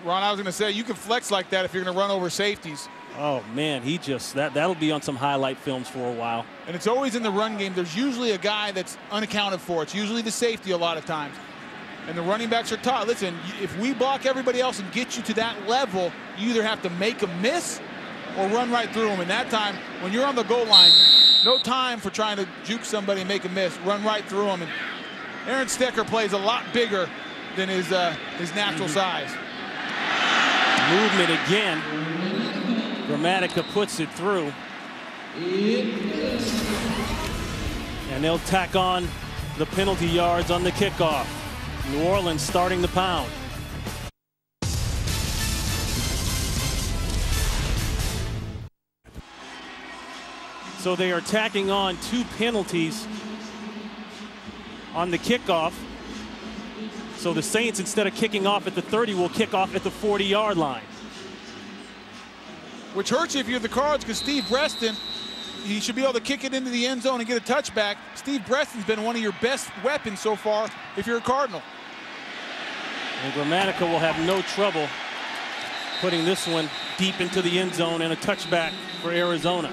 Ron, I was going to say, you can flex like that if you're going to run over safeties. Oh, man, he just, that'll be on some highlight films for a while. And it's always in the run game. There's usually a guy that's unaccounted for. It's usually the safety a lot of times. And the running backs are taught, listen, if we block everybody else and get you to that level, you either have to make a miss or run right through them. And that time, when you're on the goal line, no time for trying to juke somebody and make a miss. Run right through them. And Aaron Stecker plays a lot bigger than his natural size. Movement again. Gramatica puts it through. And they'll tack on the penalty yards on the kickoff. New Orleans starting the pound. So they are tacking on 2 penalties on the kickoff. So the Saints, instead of kicking off at the 30, will kick off at the 40-yard line. Which hurts you if you're the Cards, because Steve Breaston, he should be able to kick it into the end zone and get a touchback. Steve Breaston's been one of your best weapons so far if you're a Cardinal. And Gramatica will have no trouble putting this one deep into the end zone and a touchback for Arizona.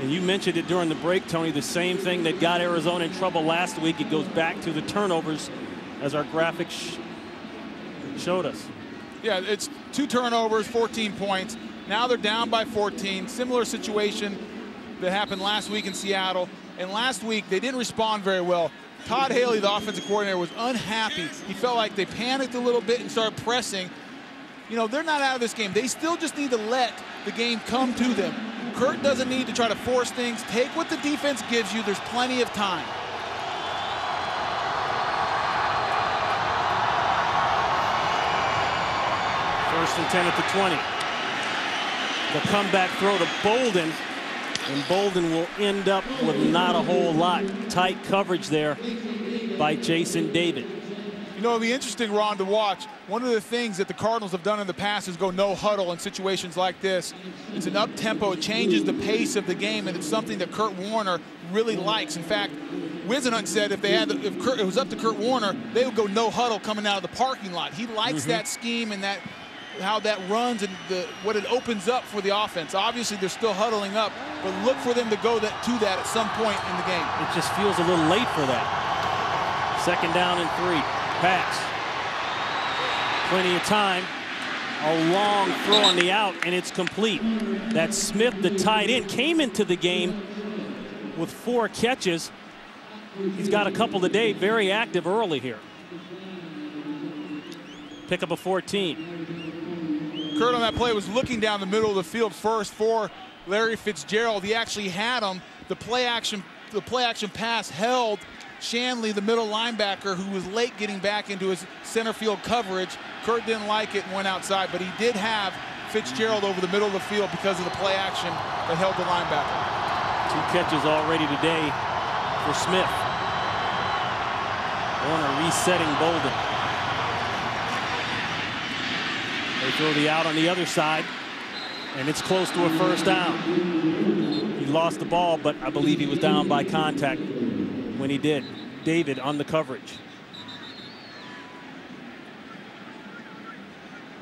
And you mentioned it during the break, Tony, the same thing that got Arizona in trouble last week. It goes back to the turnovers, as our graphics showed us. Yeah, it's 2 turnovers, 14 points. Now they're down by 14. Similar situation that happened last week in Seattle. And last week, they didn't respond very well. Todd Haley, the offensive coordinator, was unhappy. He felt like they panicked a little bit and started pressing. You know, they're not out of this game. They still just need to let the game come to them. Kurt doesn't need to try to force things. Take what the defense gives you. There's plenty of time. First and 10 at the 20. The comeback throw to Bolden. And Bolden will end up with not a whole lot. Tight coverage there by Jason David. You know, it'll be interesting, Ron, to watch. One of the things that the Cardinals have done in the past is go no huddle in situations like this. It's an up-tempo. It changes the pace of the game, and it's something that Kurt Warner really likes. In fact, Whisenhunt said if it was up to Kurt Warner, they would go no huddle coming out of the parking lot. He likes that scheme and how that runs and what it opens up for the offense. Obviously, they're still huddling up, but look for them to go to that at some point in the game. It just feels a little late for that. 2nd down and 3. Pass. Plenty of time. A long throw on the out, and it's complete. That's Smith, the tight end, came into the game with 4 catches. He's got a couple today, very active early here. Pick up a 14. Kurt on that play was looking down the middle of the field first for Larry Fitzgerald. He actually had him. The play action pass held Shanley, the middle linebacker, who was late getting back into his center field coverage. Kurt didn't like it and went outside, but he did have Fitzgerald over the middle of the field because of the play action that held the linebacker. 2 catches already today for Smith. Warner resetting Bolden. They throw the out on the other side, and it's close to a first down. He lost the ball, but I believe he was down by contact when he did. David on the coverage.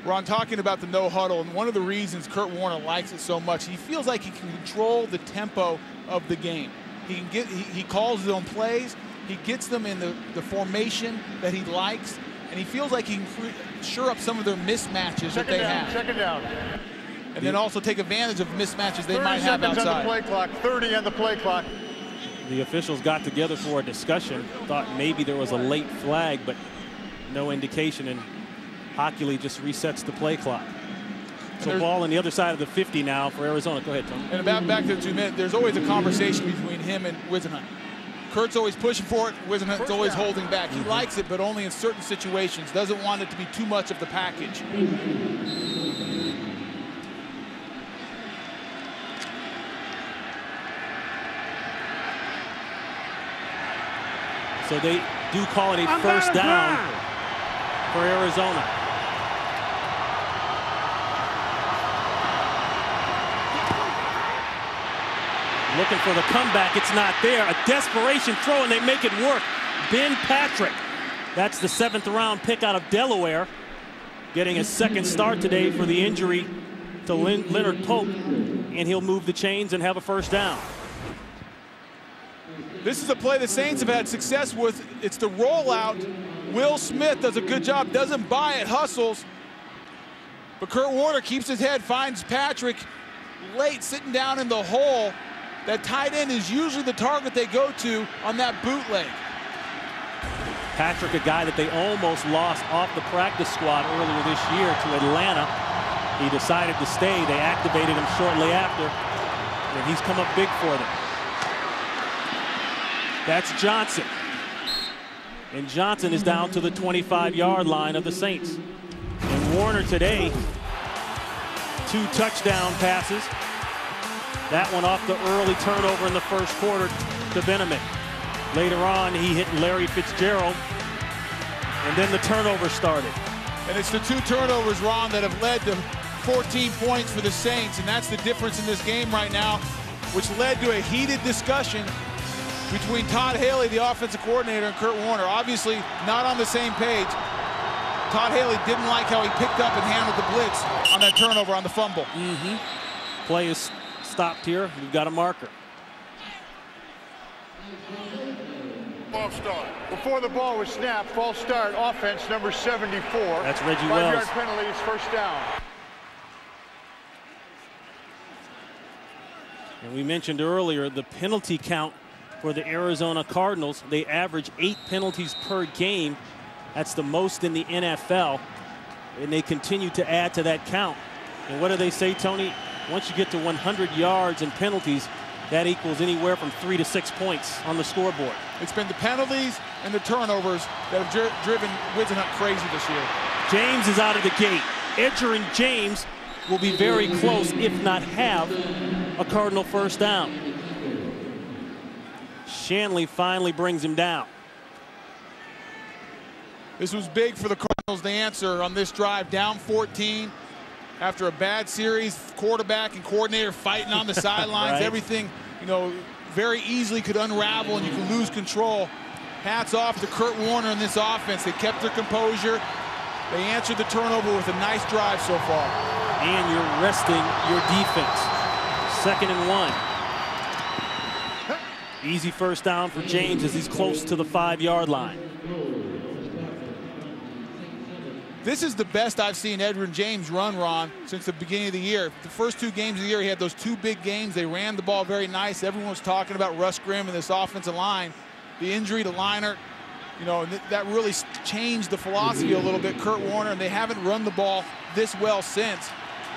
Ron, talking about the no huddle, and one of the reasons Kurt Warner likes it so much, he feels like he can control the tempo of the game. He calls his own plays. He gets them in the formation that he likes. and he feels like he can shore up some of their mismatches that they have. Second down. And then also take advantage of mismatches they might have outside. 30 seconds on the play clock, 30 on the play clock. The officials got together for a discussion, thought maybe there was a late flag, but no indication, and Hockley just resets the play clock. So ball on the other side of the 50 now for Arizona. Go ahead, Tony. And back to the 2 minutes, there's always a conversation between him and Whisenhunt. Kurt's always pushing for it. Whisenhunt's always holding back. He likes it, but only in certain situations. Doesn't want it to be too much of the package. So they do call it a first down for Arizona. Looking for the comeback, it's not there. A desperation throw, and they make it work. Ben Patrick, that's the 7th round pick out of Delaware, getting a second start today for the injury to Leonard Pope, and he'll move the chains and have a first down. This is a play the Saints have had success with. It's the rollout. Will Smith does a good job, doesn't buy it, hustles. But Kurt Warner keeps his head, finds Patrick late sitting down in the hole. That tight end is usually the target they go to on that bootleg. Patrick, a guy that they almost lost off the practice squad earlier this year to Atlanta. He decided to stay. They activated him shortly after, and he's come up big for them. That's Johnson. And Johnson is down to the 25-yard line of the Saints. And Warner today, 2 touchdown passes. That one off the early turnover in the first quarter to Benjamin. Later on, he hit Larry Fitzgerald, and then the turnover started. And it's the 2 turnovers, Ron, that have led to 14 points for the Saints, and that's the difference in this game right now, which led to a heated discussion between Todd Haley, the offensive coordinator, and Kurt Warner. Obviously not on the same page. Todd Haley didn't like how he picked up and handled the blitz on that turnover on the fumble. Play is stopped here. We've got a marker. False start. Before the ball was snapped, false start, offense number 74. That's Reggie 5-yard Wells. penalty is first down. And we mentioned earlier the penalty count for the Arizona Cardinals. They average 8 penalties per game. That's the most in the NFL. And they continue to add to that count. And what do they say, Tony? Once you get to 100 yards and penalties, that equals anywhere from 3 to 6 points on the scoreboard. It's been the penalties and the turnovers that have driven Whisenhunt crazy this year. James is out of the gate. Edger and James will be very close, if not have, a Cardinal first down. Shanley finally brings him down. This was big for the Cardinals to answer on this drive, down 14. After a bad series, quarterback and coordinator fighting on the sidelines, right. Everything, you know, very easily could unravel and you could lose control. Hats off to Kurt Warner in this offense. They kept their composure. They answered the turnover with a nice drive so far. And you're resting your defense. 2nd and 1. Easy first down for James as he's close to the 5-yard line. This is the best I've seen Edgerrin James run, Ron, since the beginning of the year. The first 2 games of the year, he had those 2 big games. They ran the ball very nice. Everyone was talking about Russ Grimm and this offensive line. The injury to Leinart, you know, that really changed the philosophy a little bit. Kurt Warner, and they haven't run the ball this well since.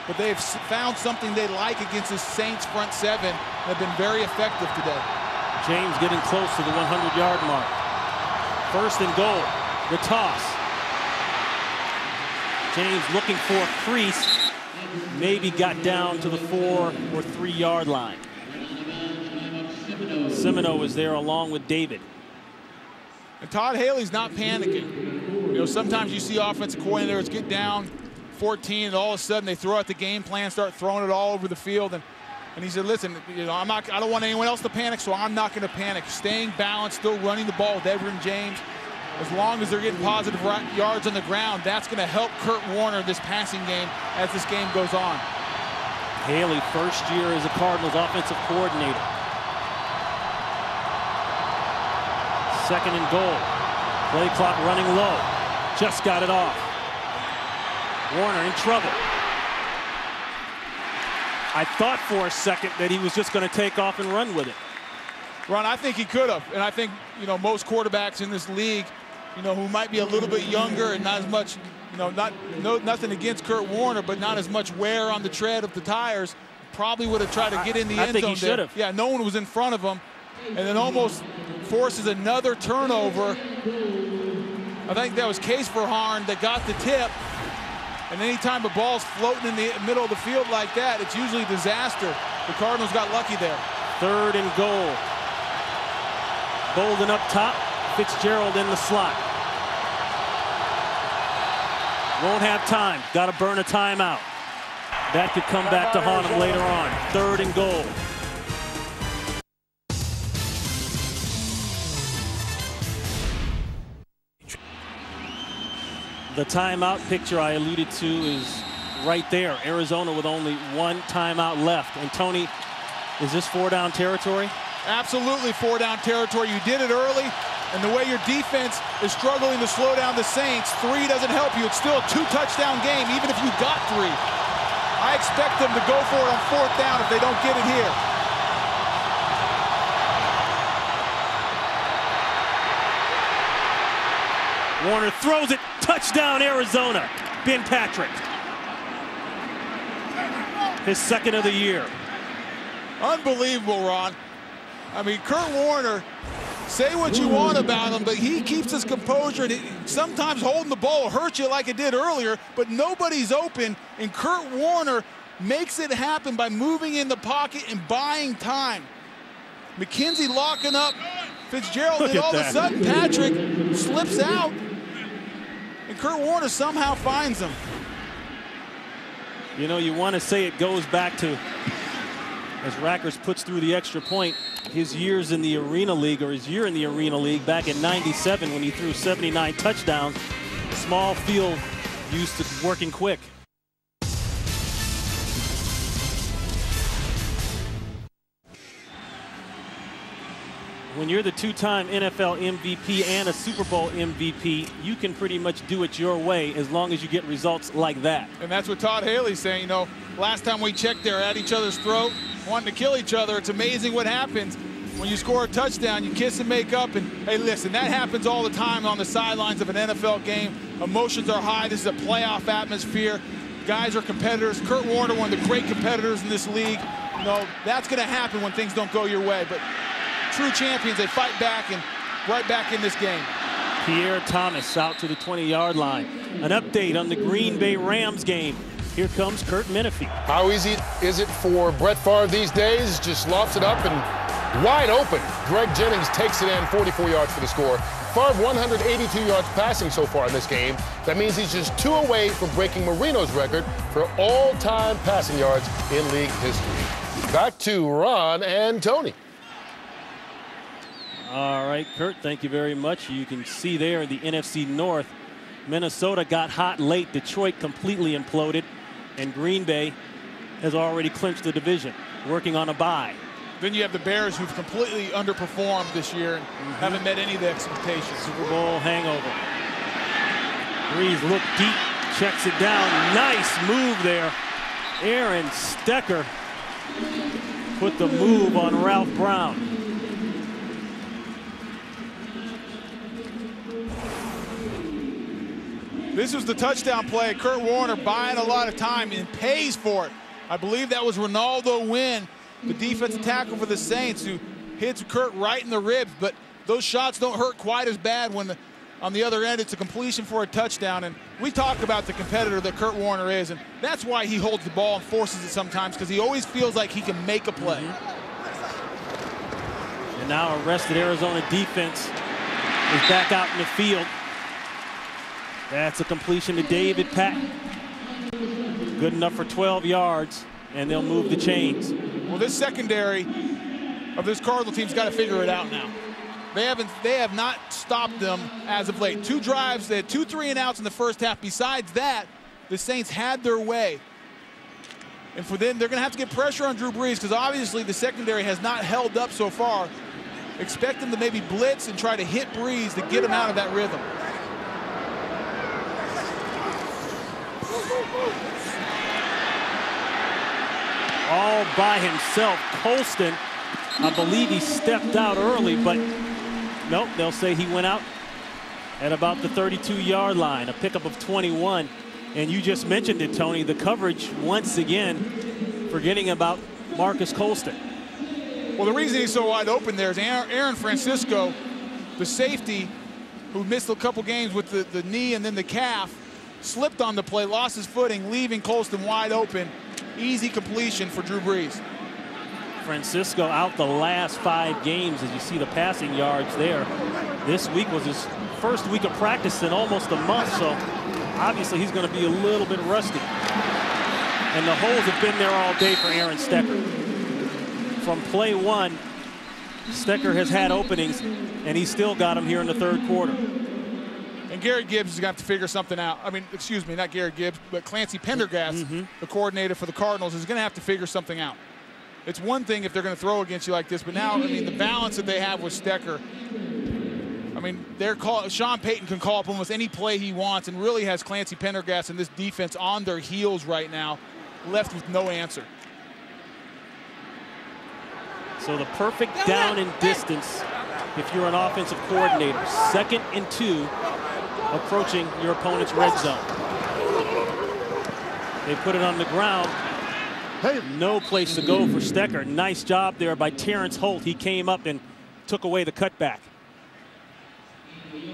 But they've found something they like against the Saints front 7 and have been very effective today. James getting close to the 100-yard mark. 1st and goal. The toss. James looking for a crease. Maybe got down to the 4 or 3-yard line. Semino is there along with David. And Todd Haley's not panicking. You know, sometimes you see offensive coordinators get down 14 and all of a sudden they throw out the game plan, start throwing it all over the field. And he said, listen, you know, I don't want anyone else to panic, so I'm not going to panic. Staying balanced, still running the ball with Edgerrin James. As long as they're getting positive yards on the ground, that's going to help Kurt Warner this passing game as this game goes on. Haley, first year as a Cardinals offensive coordinator. 2nd and goal. Play clock running low. Just got it off. Warner in trouble. I thought for a second that he was just going to take off and run with it. Ron, I think he could have. And I think, you know, most quarterbacks in this league, you know, who might be a little bit younger and not as much, you know, nothing against Kurt Warner, but not as much wear on the tread of the tires, probably would have tried to get in the end zone. I think he should have. Yeah, no one was in front of him, and then almost forces another turnover. I think that was Case Verharn that got the tip. And anytime a ball's floating in the middle of the field like that, it's usually a disaster. The Cardinals got lucky there. 3rd and goal. Bolden up top, Fitzgerald in the slot. Won't have time, got to burn a timeout. That could come back to haunt him later on. 3rd and goal. The timeout picture I alluded to is right there. Arizona with only 1 timeout left. And Tony, is this 4-down territory? Absolutely 4-down territory. You did it early, and the way your defense is struggling to slow down the Saints, 3 doesn't help you. It's still a 2-touchdown game, even if you got 3. I expect them to go for it on 4th down if they don't get it here. Warner throws it, touchdown Arizona. Ben Patrick. His 2nd of the year. Unbelievable, Ron. I mean, Kurt Warner, say what you want about him, but he keeps his composure, and sometimes holding the ball will hurt you like it did earlier, but nobody's open, and Kurt Warner makes it happen by moving in the pocket and buying time. McKenzie locking up Fitzgerald, and all of a sudden Patrick slips out, and Kurt Warner somehow finds him. You know, you want to say it goes back to, as Rackers puts through the extra point, his years in the Arena League, or his year in the Arena League back in '97 when he threw 79 touchdowns. Small field, used to working quick. When you're the 2-time NFL MVP and a Super Bowl MVP, you can pretty much do it your way as long as you get results like that. And that's what Todd Haley's saying. You know, last time we checked, they're at each other's throat, wanting to kill each other. It's amazing what happens when you score a touchdown. You kiss and make up, and hey, listen, that happens all the time on the sidelines of an NFL game. Emotions are high. This is a playoff atmosphere. Guys are competitors. Kurt Warner, one of the great competitors in this league. You know, that's going to happen when things don't go your way. But true champions, they fight back, and right back in this game. Pierre Thomas out to the 20-yard line. An update on the Green Bay Rams game. Here comes Curt Menefee. How easy is it for Brett Favre these days? Just lofts it up and wide open. Greg Jennings takes it in, 44 yards for the score. Favre 182 yards passing so far in this game. That means he's just 2 away from breaking Marino's record for all-time passing yards in league history. Back to Ron and Tony. All right, Kurt, thank you very much. You can see there in the NFC North, Minnesota got hot late. Detroit completely imploded, and Green Bay has already clinched the division, working on a bye. Then you have the Bears, who've completely underperformed this year and haven't met any of the expectations. Super Bowl hangover. Breeze look deep, checks it down. Nice move there. Aaron Stecker put the move on Ralph Brown. This was the touchdown play. Kurt Warner buying a lot of time and pays for it. I believe that was Ronaldo Wynn, the defensive tackle for the Saints, who hits Kurt right in the ribs. But those shots don't hurt quite as bad when on the other end it's a completion for a touchdown. And we talk about the competitor that Kurt Warner is, and that's why he holds the ball and forces it sometimes, because he always feels like he can make a play. And now a rested Arizona defense is back out in the field. That's a completion to David Patton. Good enough for 12 yards, and they'll move the chains. Well, this secondary of this Cardinal team's got to figure it out now. They have not stopped them as of late. 2 drives, they had 2 3-and-outs in the first half. Besides that, the Saints had their way. And for them, they're going to have to get pressure on Drew Brees, because obviously the secondary has not held up so far. Expect them to maybe blitz and try to hit Brees to get him out of that rhythm. All by himself. Colston, I believe he stepped out early, but nope, they'll say he went out at about the 32-yard line, a pickup of 21. And you just mentioned it, Tony, the coverage once again, forgetting about Marcus Colston. Well, the reason he's so wide open there is Aaron Francisco, the safety, who missed a couple games with the knee and then the calf, slipped on the play, lost his footing, leaving Colston wide open. Easy completion for Drew Brees. Francisco out the last 5 games, as you see the passing yards there. This week was his first week of practice in almost a month, so obviously he's going to be a little bit rusty. And the holes have been there all day for Aaron Stecker. From play 1, Stecker has had openings, and he still got them here in the 3rd quarter. And Garrett Gibbs is going to have to figure something out. I mean, excuse me, not Garrett Gibbs, but Clancy Pendergast, the coordinator for the Cardinals, is going to have to figure something out. It's one thing if they're going to throw against you like this, but now, I mean, the balance that they have with Stecker, I mean, Sean Payton can call up almost any play he wants and really has Clancy Pendergast and this defense on their heels right now, left with no answer. So the perfect down and distance if you're an offensive coordinator. 2nd and 2, approaching your opponent's red zone. They put it on the ground. No place to go for Stecker. Nice job there by Terrence Holt. He came up and took away the cutback.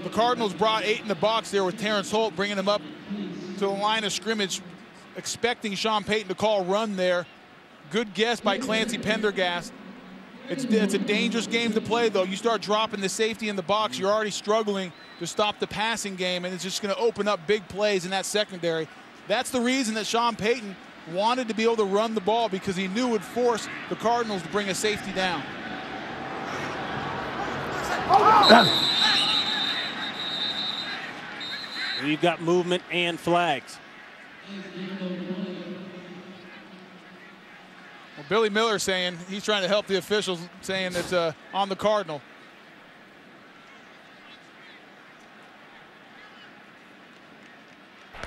The Cardinals brought 8 in the box there with Terrence Holt, bringing him up to the line of scrimmage, expecting Sean Payton to call run there. Good guess by Clancy Pendergast. It's a dangerous game to play, though. You start dropping the safety in the box, you're already struggling to stop the passing game, and it's just going to open up big plays in that secondary. That's the reason that Sean Payton wanted to be able to run the ball, because he knew it would force the Cardinals to bring a safety down. We've got movement and flags. Well, Billy Miller saying he's trying to help the officials, saying it's on the Cardinal.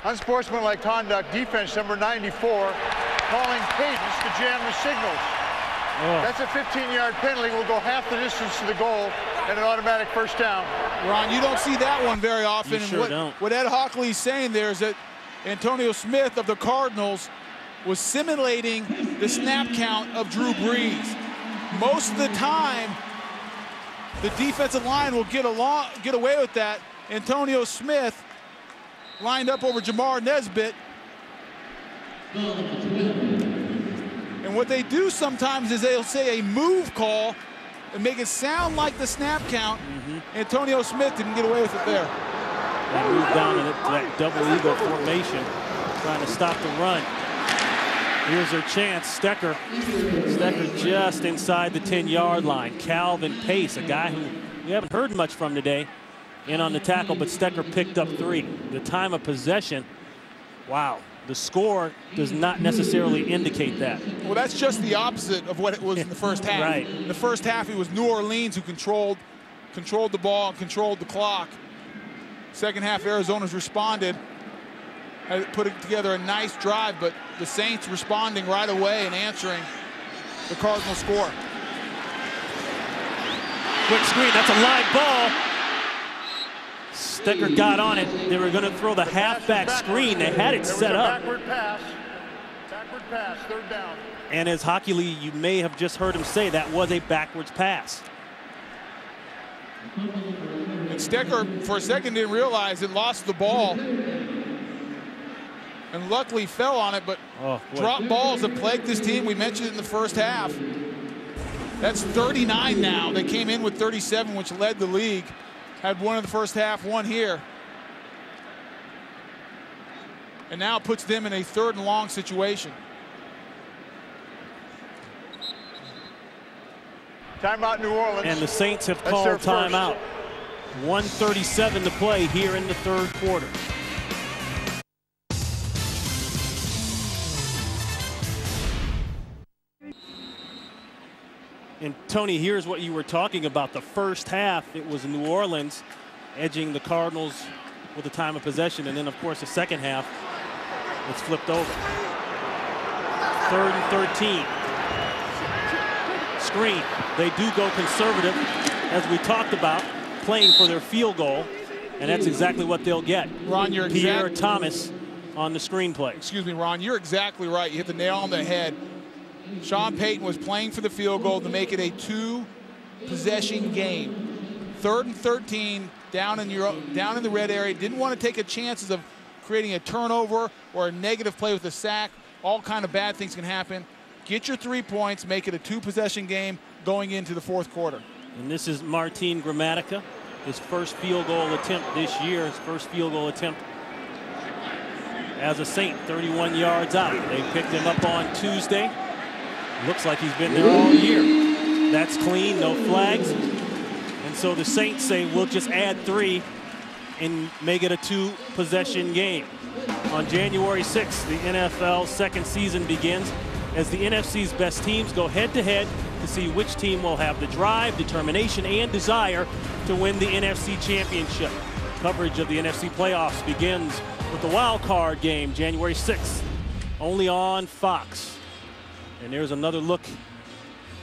Unsportsmanlike conduct, defense number 94, calling cadence to jam the signals. That's a 15-yard penalty. Will go half the distance to the goal and an automatic first down. Ron, you don't see that one very often. You sure and don't. What Ed Hockley's saying there is that Antonio Smith of the Cardinals was simulating the snap count of Drew Brees. Most of the time, the defensive line will get away with that. Antonio Smith lined up over Jamar Nesbitt. And what they do sometimes is they'll say a move call and make it sound like the snap count. Antonio Smith didn't get away with it there. They moved down to that double eagle formation, trying to stop the run. Here's their chance. Stecker just inside the 10-yard line. Calvin Pace, a guy who we haven't heard much from today, in on the tackle, but Stecker picked up 3. The time of possession, wow. The score does not necessarily indicate that. Well, that's just the opposite of what it was in the first half. Right. In the first half, it was New Orleans who controlled the ball and controlled the clock. Second half, Arizona's responded, had put together a nice drive, but the Saints responding right away and answering the Cardinal score. Quick screen, that's a live ball. Stecker got on it. They were going to throw the halfback screen. They had it set up. Backward pass, 3rd down. And as Hockey Lee, you may have just heard him say, that was a backwards pass. And Stecker, for a second, didn't realize it, lost the ball. And luckily fell on it, but drop balls have plagued this team. We mentioned it in the first half. That's 39 now. They came in with 37, which led the league. Had one in the first half, one here. And now puts them in a 3rd and long situation. Timeout New Orleans. And the Saints have called timeout. 1:37 to play here in the 3rd quarter. And Tony, here's what you were talking about. The first half, it was New Orleans edging the Cardinals with the time of possession. And then, of course, the second half, It's flipped over. 3rd and 13. Screen. They do go conservative, as we talked about, playing for their field goal, and that's exactly what they'll get. Ron, you're Pierre Thomas on the screenplay. Excuse me, Ron, you're exactly right. You hit the nail on the head. Sean Payton was playing for the field goal to make it a 2-possession game. 3rd and 13, down in the red area. Didn't want to take a chances of creating a turnover or a negative play with a sack. All kind of bad things can happen. Get your 3 points, make it a 2-possession game going into the 4th quarter. And this is Martin Gramatica, his first field goal attempt this year, his first field goal attempt as a Saint, 31 yards out. They picked him up on Tuesday. Looks like he's been there all year. That's clean, no flags. And so the Saints say we'll just add 3 and make it a 2-possession game. On January 6th, the NFL's second season begins as the NFC's best teams go head-to-head to see which team will have the drive, determination, and desire to win the NFC Championship. Coverage of the NFC playoffs begins with the wild card game, January 6th, only on Fox. And there's another look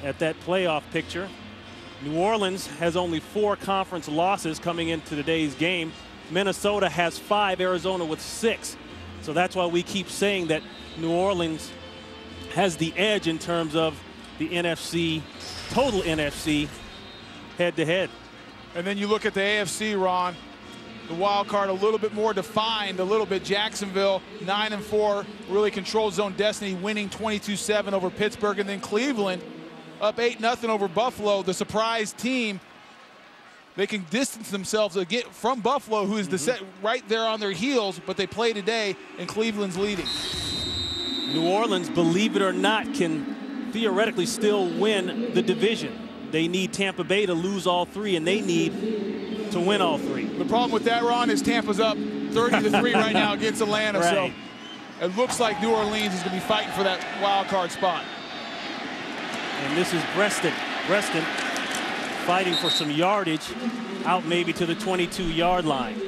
at that playoff picture. New Orleans has only 4 conference losses coming into today's game. Minnesota has 5, Arizona with 6. So that's why we keep saying that New Orleans has the edge in terms of the NFC, total NFC, head-to-head. And then you look at the AFC, Ron, the wild card a little bit more defined, a little bit. Jacksonville, 9-4, really controls zone destiny, winning 22-7 over Pittsburgh. And then Cleveland, up 8-0 over Buffalo, the surprise team. They can distance themselves again from Buffalo, who is right there on their heels, but they play today, and Cleveland's leading. New Orleans, believe it or not, can theoretically still win the division. They need Tampa Bay to lose all 3, and they need to win all 3. The problem with that, Ron, is Tampa's up 30-3 right now against Atlanta. Right. So it looks like New Orleans is going to be fighting for that wild card spot. And this is Preston. Preston fighting for some yardage, out maybe to the 22-yard line.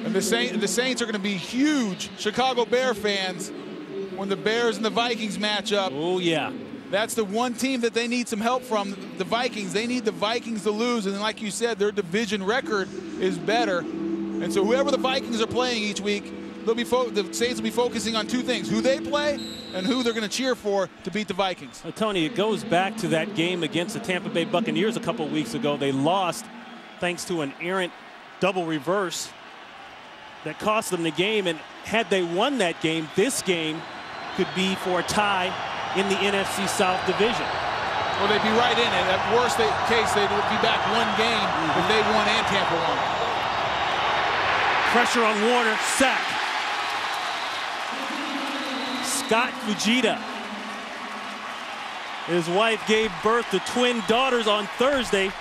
And the Saints are going to be huge Chicago Bear fans when the Bears and the Vikings match up. Oh, yeah. That's the one team that they need some help from, the Vikings. They need the Vikings to lose, and like you said, their division record is better. And so whoever the Vikings are playing each week, the Saints will be focusing on 2 things: who they play and who they're going to cheer for to beat the Vikings. Well, Tony, it goes back to that game against the Tampa Bay Buccaneers a couple weeks ago. They lost thanks to an errant double reverse that cost them the game. And had they won that game, this game could be for a tie in the NFC South division. Well, they'd be right in it. At worst case, they'd be back 1 game if they won and Tampa won. Pressure on Warner, sack. Scott Fujita. His wife gave birth to twin daughters on Thursday,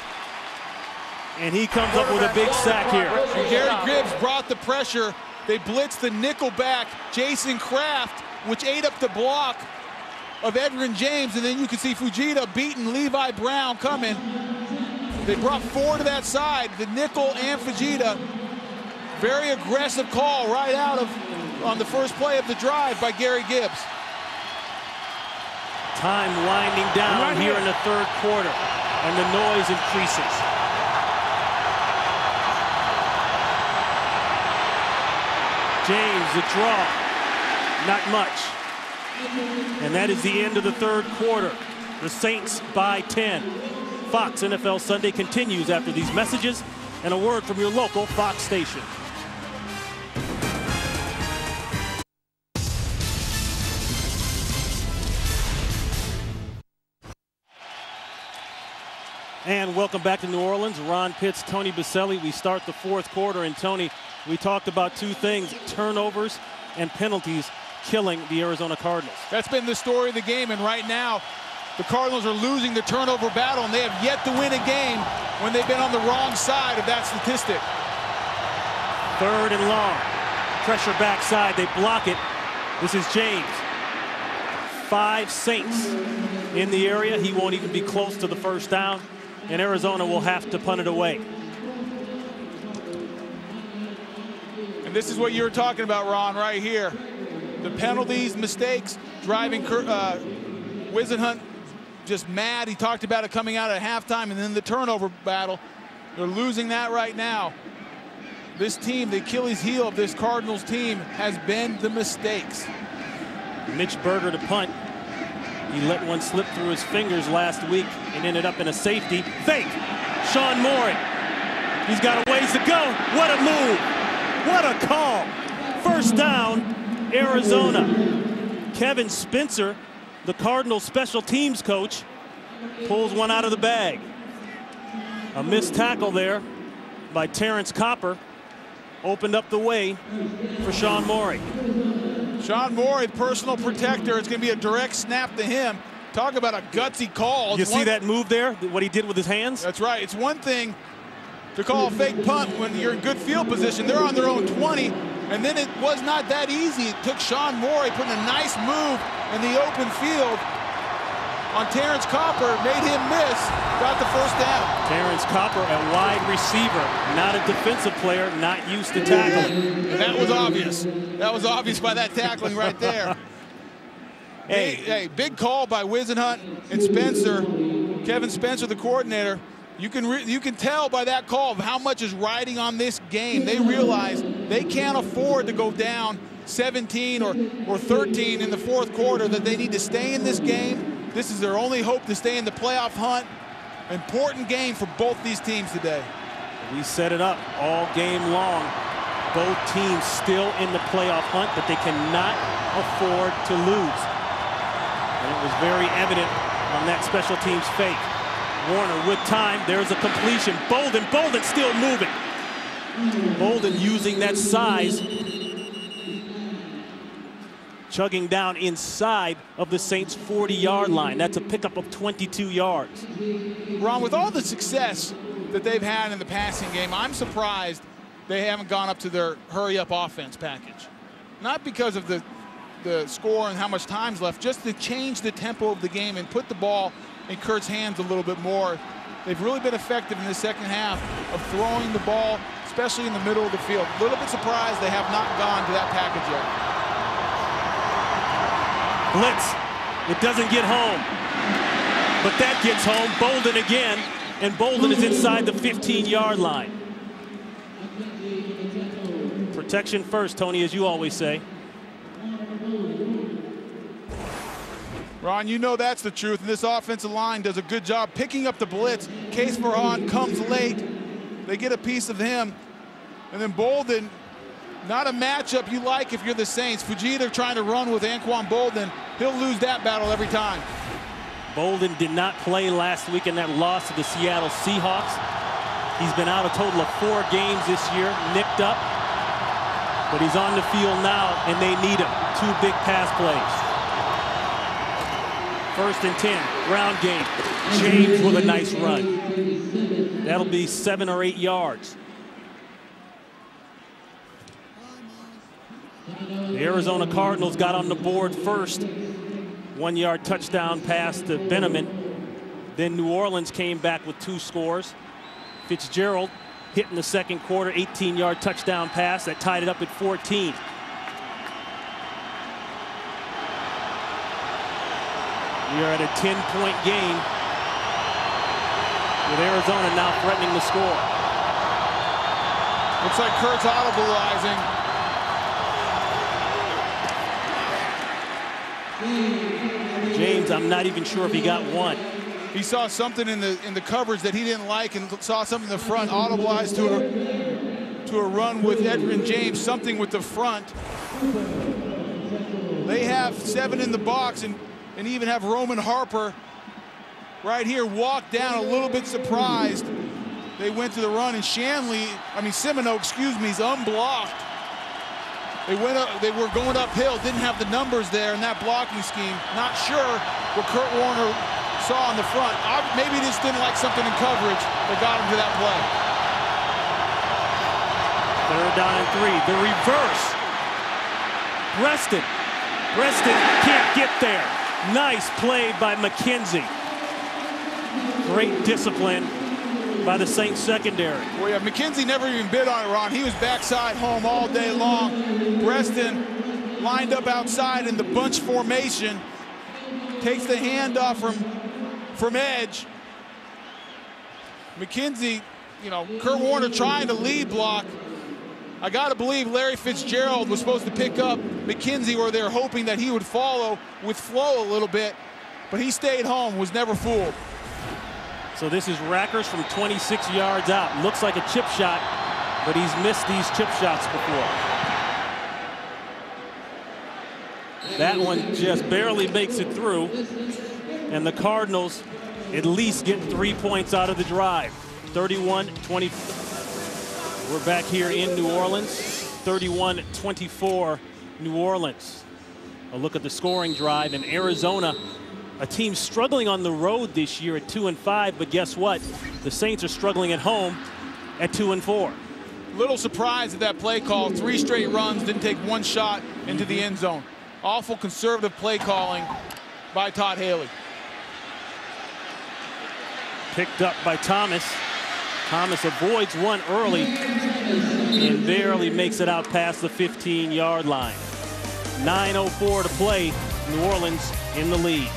and he comes up with a big sack here. And Gary Gibbs brought the pressure. They blitzed the nickel back, Jason Kraft, which ate up the block of Edgerrin James, and then you can see Fujita beating Levi Brown coming. They brought 4 to that side, the nickel and Fujita. Very aggressive call right out of on the first play of the drive by Gary Gibbs. Time winding down here in the 3rd quarter, and the noise increases. James, the draw, not much. And that is the end of the 3rd quarter. The Saints by 10. Fox NFL Sunday continues after these messages and a word from your local Fox station. And welcome back to New Orleans. Ron Pitts, Tony Boselli. We start the 4th quarter, and Tony, we talked about 2 things: turnovers and penalties killing the Arizona Cardinals. That's been the story of the game, and right now the Cardinals are losing the turnover battle, and they have yet to win a game when they've been on the wrong side of that statistic. 3rd and long. Pressure backside. They block it. This is James. 5 Saints in the area. He won't even be close to the first down, and Arizona will have to punt it away. And And this is what you were talking about, Ron, right here. The penalties, mistakes, driving Whisenhunt just mad. He talked about it coming out at halftime, and then the turnover battle. They're losing that right now. This team, the Achilles heel of this Cardinals team, has been the mistakes. Mitch Berger to punt. He let one slip through his fingers last week and ended up in a safety. Fake. Sean Morey. He's got a ways to go. What a move. What a call. First down, Arizona. Kevin Spencer, the Cardinals special teams coach, pulls one out of the bag. A missed tackle there by Terrence Copper opened up the way for Sean Morey. Sean Morey, personal protector. It's going to be a direct snap to him. Talk about a gutsy call. You see that move there, what he did with his hands? That's right. It's one thing to call a fake punt when you're in good field position. They're on their own 20, and then it was not that easy. It took Sean Morey putting a nice move in the open field on Terrence Copper, made him miss, got the first down. Terrence Copper, a wide receiver, not a defensive player, not used to tackling. And that was obvious. That was obvious by that tackling right there. Hey, big call by Whisenhunt and Spencer. Kevin Spencer, the coordinator. You can tell by that call of how much is riding on this game. They realize they can't afford to go down 17 or 13 in the fourth quarter, that they need to stay in this game. This is their only hope to stay in the playoff hunt. Important game for both these teams today. We set it up all game long. Both teams still in the playoff hunt, but they cannot afford to lose. And it was very evident on that special teams fake. Warner with time. There's a completion. Bolden still moving. Bolden using that size, chugging down inside of the Saints' 40-yard line. That's a pickup of 22 yards. Ron, with all the success that they've had in the passing game, I'm surprised they haven't gone up to their hurry-up offense package. Not because of the score and how much time's left, just to change the tempo of the game and put the ball in Kurt's hands a little bit more. They've really been effective in the second half of throwing the ball, especially in the middle of the field. A little bit surprised they have not gone to that package yet. Blitz. It doesn't get home. But that gets home. Bolden again. And Bolden is inside the 15-yard line. Protection first, Tony, as you always say. Ron, you know that's the truth, and this offensive line does a good job picking up the blitz. Case Farhan comes late. They get a piece of him. And then Bolden, not a matchup you like if you're the Saints. Fujita trying to run with Anquan Bolden. He'll lose that battle every time. Bolden did not play last week in that loss to the Seattle Seahawks. He's been out a total of 4 games this year, nicked up. But he's on the field now, and they need him. 2 big pass plays. 1st and 10, ground game. James with a nice run. That'll be 7 or 8 yards. The Arizona Cardinals got on the board first. 1-yard touchdown pass to Benjamin. Then New Orleans came back with 2 scores. Fitzgerald hit in the second quarter, 18-yard touchdown pass that tied it up at 14. We are at a 10-point game with Arizona now threatening the score. Looks like Kurt's audibleizing. James, I'm not even sure if he got one. He saw something in the coverage that he didn't like and saw something in the front, audibleized to a run with Edgerrin James, something with the front. They have 7 in the box and even have Roman Harper right here walk down a little bit surprised. They went to the run, and Semino, is unblocked. They were going uphill, didn't have the numbers there in that blocking scheme. Not sure what Kurt Warner saw in the front. Maybe he just didn't like something in coverage that got him to that play. 3rd down and 3. The reverse. Preston can't get there. Nice play by McKenzie. Great discipline by the Saints secondary. Well, yeah, McKenzie never even bid on it, Ron. He was backside home all day long. Breaston lined up outside in the bunch formation, takes the handoff from edge. McKenzie, you know, Kurt Warner trying to lead block. I got to believe Larry Fitzgerald was supposed to pick up McKenzie, or they're hoping that he would follow with flow a little bit, but he stayed home, was never fooled. So this is Rackers from 26 yards out. Looks like a chip shot, but he's missed these chip shots before. That one just barely makes it through, and the Cardinals at least get 3 points out of the drive. 31-20. We're back here in New Orleans. 31-24 New Orleans. A look at the scoring drive, in Arizona, a team struggling on the road this year at 2-5, but guess what? The Saints are struggling at home at 2-4. Little surprised at that play call. 3 straight runs, didn't take one shot into the end zone. Awful conservative play calling by Todd Haley. Picked up by Thomas. Thomas avoids one early and barely makes it out past the 15-yard line. 9:04 to play. New Orleans in the lead.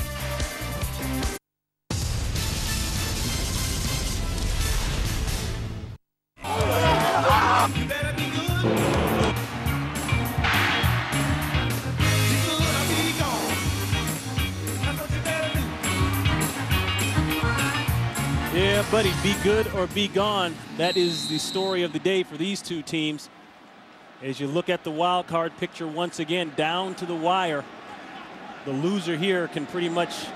Yeah, buddy, be good or be gone. That is the story of the day for these two teams. As you look at the wild card picture once again, down to the wire. The loser here can pretty much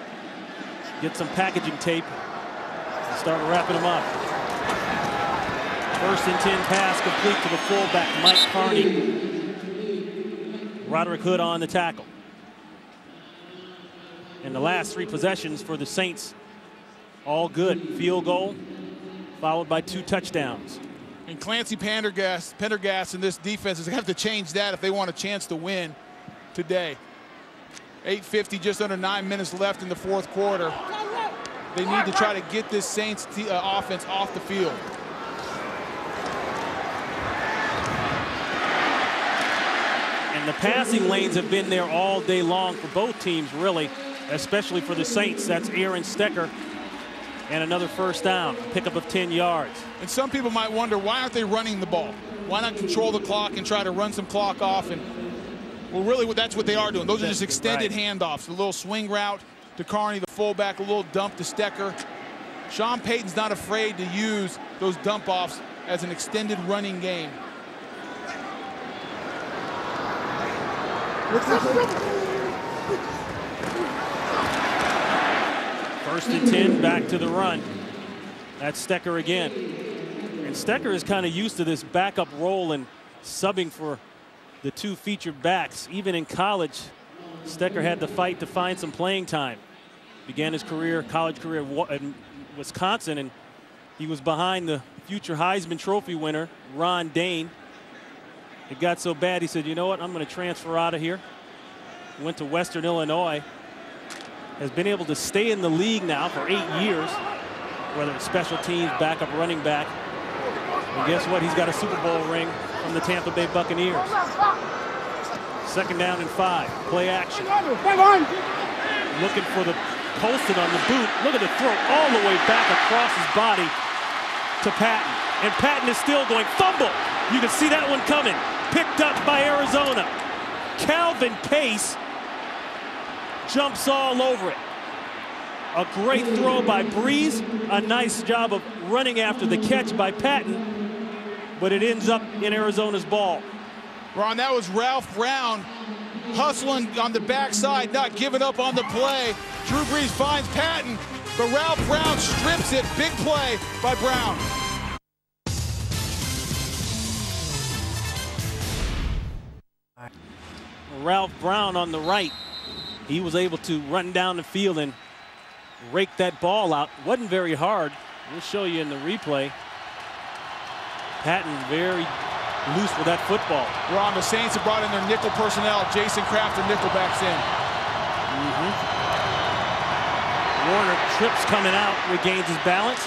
get some packaging tape and start wrapping them up. 1st and 10 pass complete to the fullback, Mike Carney. Roderick Hood on the tackle. And the last 3 possessions for the Saints, all good. Field goal, followed by 2 touchdowns. And Clancy Pendergast and this defense is going to have to change that if they want a chance to win today. 8:50, just under 9 minutes left in the 4th quarter. They need to try to get this Saints offense off the field. And the passing lanes have been there all day long for both teams, really, especially for the Saints. That's Aaron Stecker. And another first down, pickup of 10 yards. And some people might wonder, why aren't they running the ball? Why not control the clock and try to run some clock off? And well, really, that's what they are doing. Those are just extended handoffs. A little swing route to Carney, the fullback, a little dump to Stecker. Sean Payton's not afraid to use those dump offs as an extended running game. First and 10, back to the run. That's Stecker again. And Stecker is kind of used to this backup role and subbing for the 2 featured backs. Even in college, Stecker had to fight to find some playing time. Began his college career in Wisconsin, and he was behind the future Heisman Trophy winner, Ron Dayne. It got so bad, he said, you know what, I'm going to transfer out of here. Went to Western Illinois. Has been able to stay in the league now for 8 years, whether it's special teams, backup running back. And guess what? He's got a Super Bowl ring from the Tampa Bay Buccaneers. 2nd down and 5. Play action. Looking for the posted on the boot. Look at the throw all the way back across his body to Patton. And Patton is still going. Fumble. You can see that one coming. Picked up by Arizona. Calvin Pace jumps all over it. A great throw by Breeze. A nice job of running after the catch by Patton. But it ends up in Arizona's ball. Ron, that was Ralph Brown hustling on the backside, not giving up on the play. Drew Brees finds Patton, but Ralph Brown strips it. Big play by Brown. Ralph Brown on the right. He was able to run down the field and rake that ball out. Wasn't very hard. We'll show you in the replay. Patton very loose with that football. Ron, the Saints have brought in their nickel personnel. Jason Kraft and nickelbacks in. Warner trips coming out, regains his balance.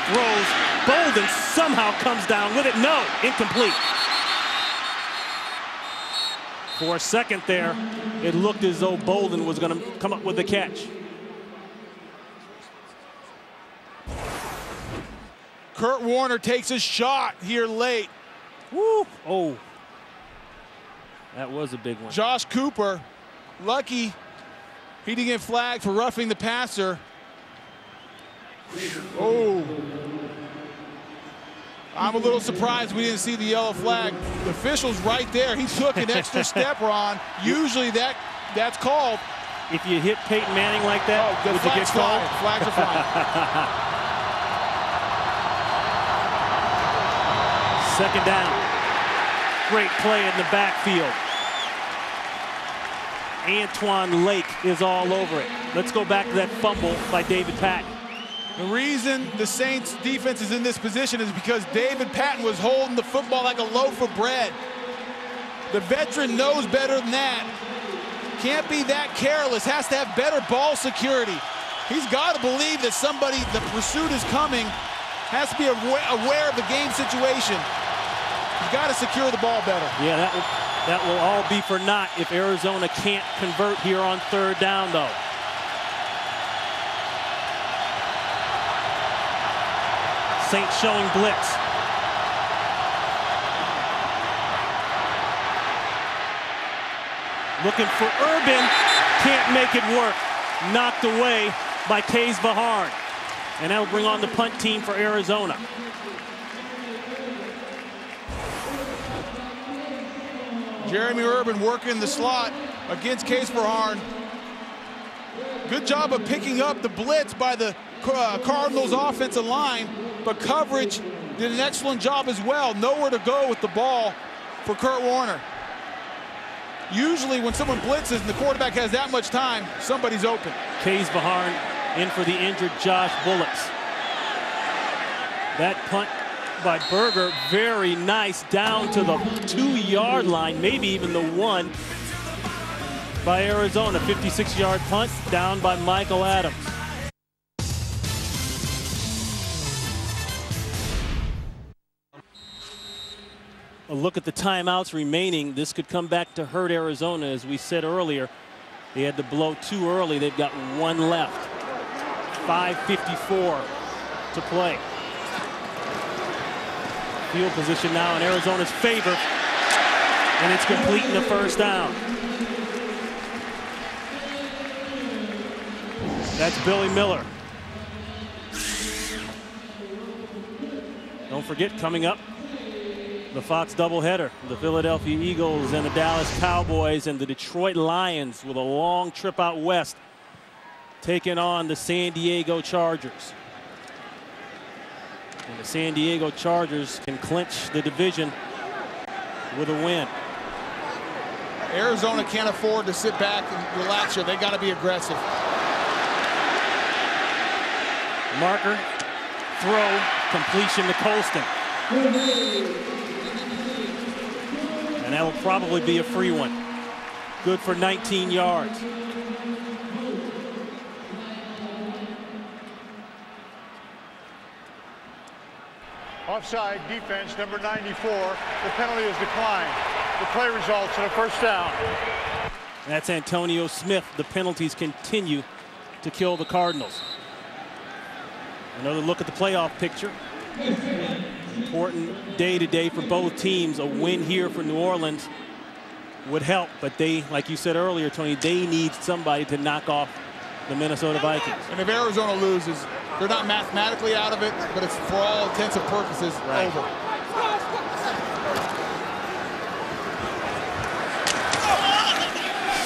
throws. Bolden somehow comes down with it. No, incomplete. For a second there, it looked as though Bolden was going to come up with the catch. Kurt Warner takes a shot here late. Woo! Oh, that was a big one. Josh Cooper, lucky he didn't get flagged for roughing the passer. Oh. I'm a little surprised we didn't see the yellow flag. The official's right there. He took an extra step, Ron. Usually that's called. If you hit Peyton Manning like that, would you get called? Flags are flying. Second down. Great play in the backfield. Antoine Lake is all over it. Let's go back to that fumble by David Patton. The reason the Saints defense is in this position is because David Patton was holding the football like a loaf of bread. The veteran knows better than that. Can't be that careless, has to have better ball security. He's got to believe that somebody, the pursuit is coming, has to be aware of the game situation. He's got to secure the ball better. Yeah, that will all be for naught if Arizona can't convert here on third down, though. Saints showing blitz. Looking for Urban, can't make it work. Knocked away by Kays Vaharn. And that'll bring on the punt team for Arizona. Jeremy Urban working the slot against Kays Vaharn. Good job of picking up the blitz by the Cardinals offensive line, but coverage did an excellent job as well. Nowhere to go with the ball for Kurt Warner. Usually when someone blitzes and the quarterback has that much time, somebody's open. Kays Vaharn in for the injured Josh Bullocks. That punt by Berger, very nice, down to the 2-yard line, maybe even the 1 by Arizona. 56-yard punt down by Michael Adams. A look at the timeouts remaining. This could come back to hurt Arizona. As we said earlier, they had to blow 2 early. They've got 1 left. 5:54 to play. Field position now in Arizona's favor, and it's complete in the first down. That's Billy Miller. Don't forget, coming up, the Fox doubleheader. The Philadelphia Eagles and the Dallas Cowboys and the Detroit Lions with a long trip out west, taking on the San Diego Chargers. And the San Diego Chargers can clinch the division with a win. Arizona can't afford to sit back and relax here. They got to be aggressive. Marker, throw, completion to Colston. And that will probably be a free one. Good for 19 yards. Offside defense, number 94. The penalty is declined. The play results in a first down. That's Antonio Smith. The penalties continue to kill the Cardinals. Another look at the playoff picture. Important day today for both teams. A win here for New Orleans would help, but they, like you said earlier, Tony, they need somebody to knock off the Minnesota Vikings. And if Arizona loses, they're not mathematically out of it, but it's for all intents and purposes over.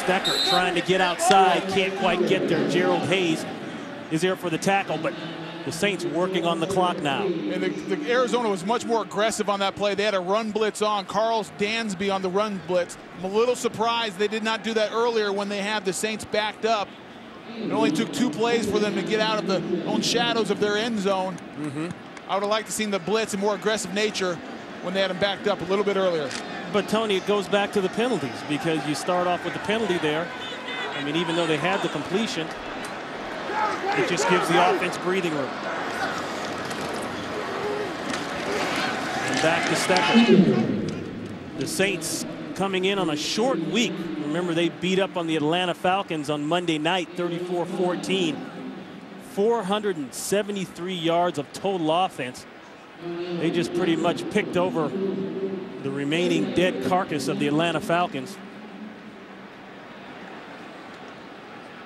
Stecker trying to get outside, can't quite get there. Gerald Hayes is there for the tackle, but the Saints working on the clock now. And the Arizona was much more aggressive on that play. They had a run blitz on. Carlos Dansby on the run blitz. I'm a little surprised they did not do that earlier when they had the Saints backed up. It only took 2 plays for them to get out of the own shadows of their end zone. I would have liked to see the blitz and more aggressive nature when they had them backed up a little bit earlier. But Tony, it goes back to the penalties, because you start off with the penalty there. I mean, even though they had the completion, it just gives the offense breathing room. back to Stecker. The Saints coming in on a short week. Remember, they beat up on the Atlanta Falcons on Monday night, 34-14. 473 yards of total offense. They just pretty much picked over the remaining dead carcass of the Atlanta Falcons.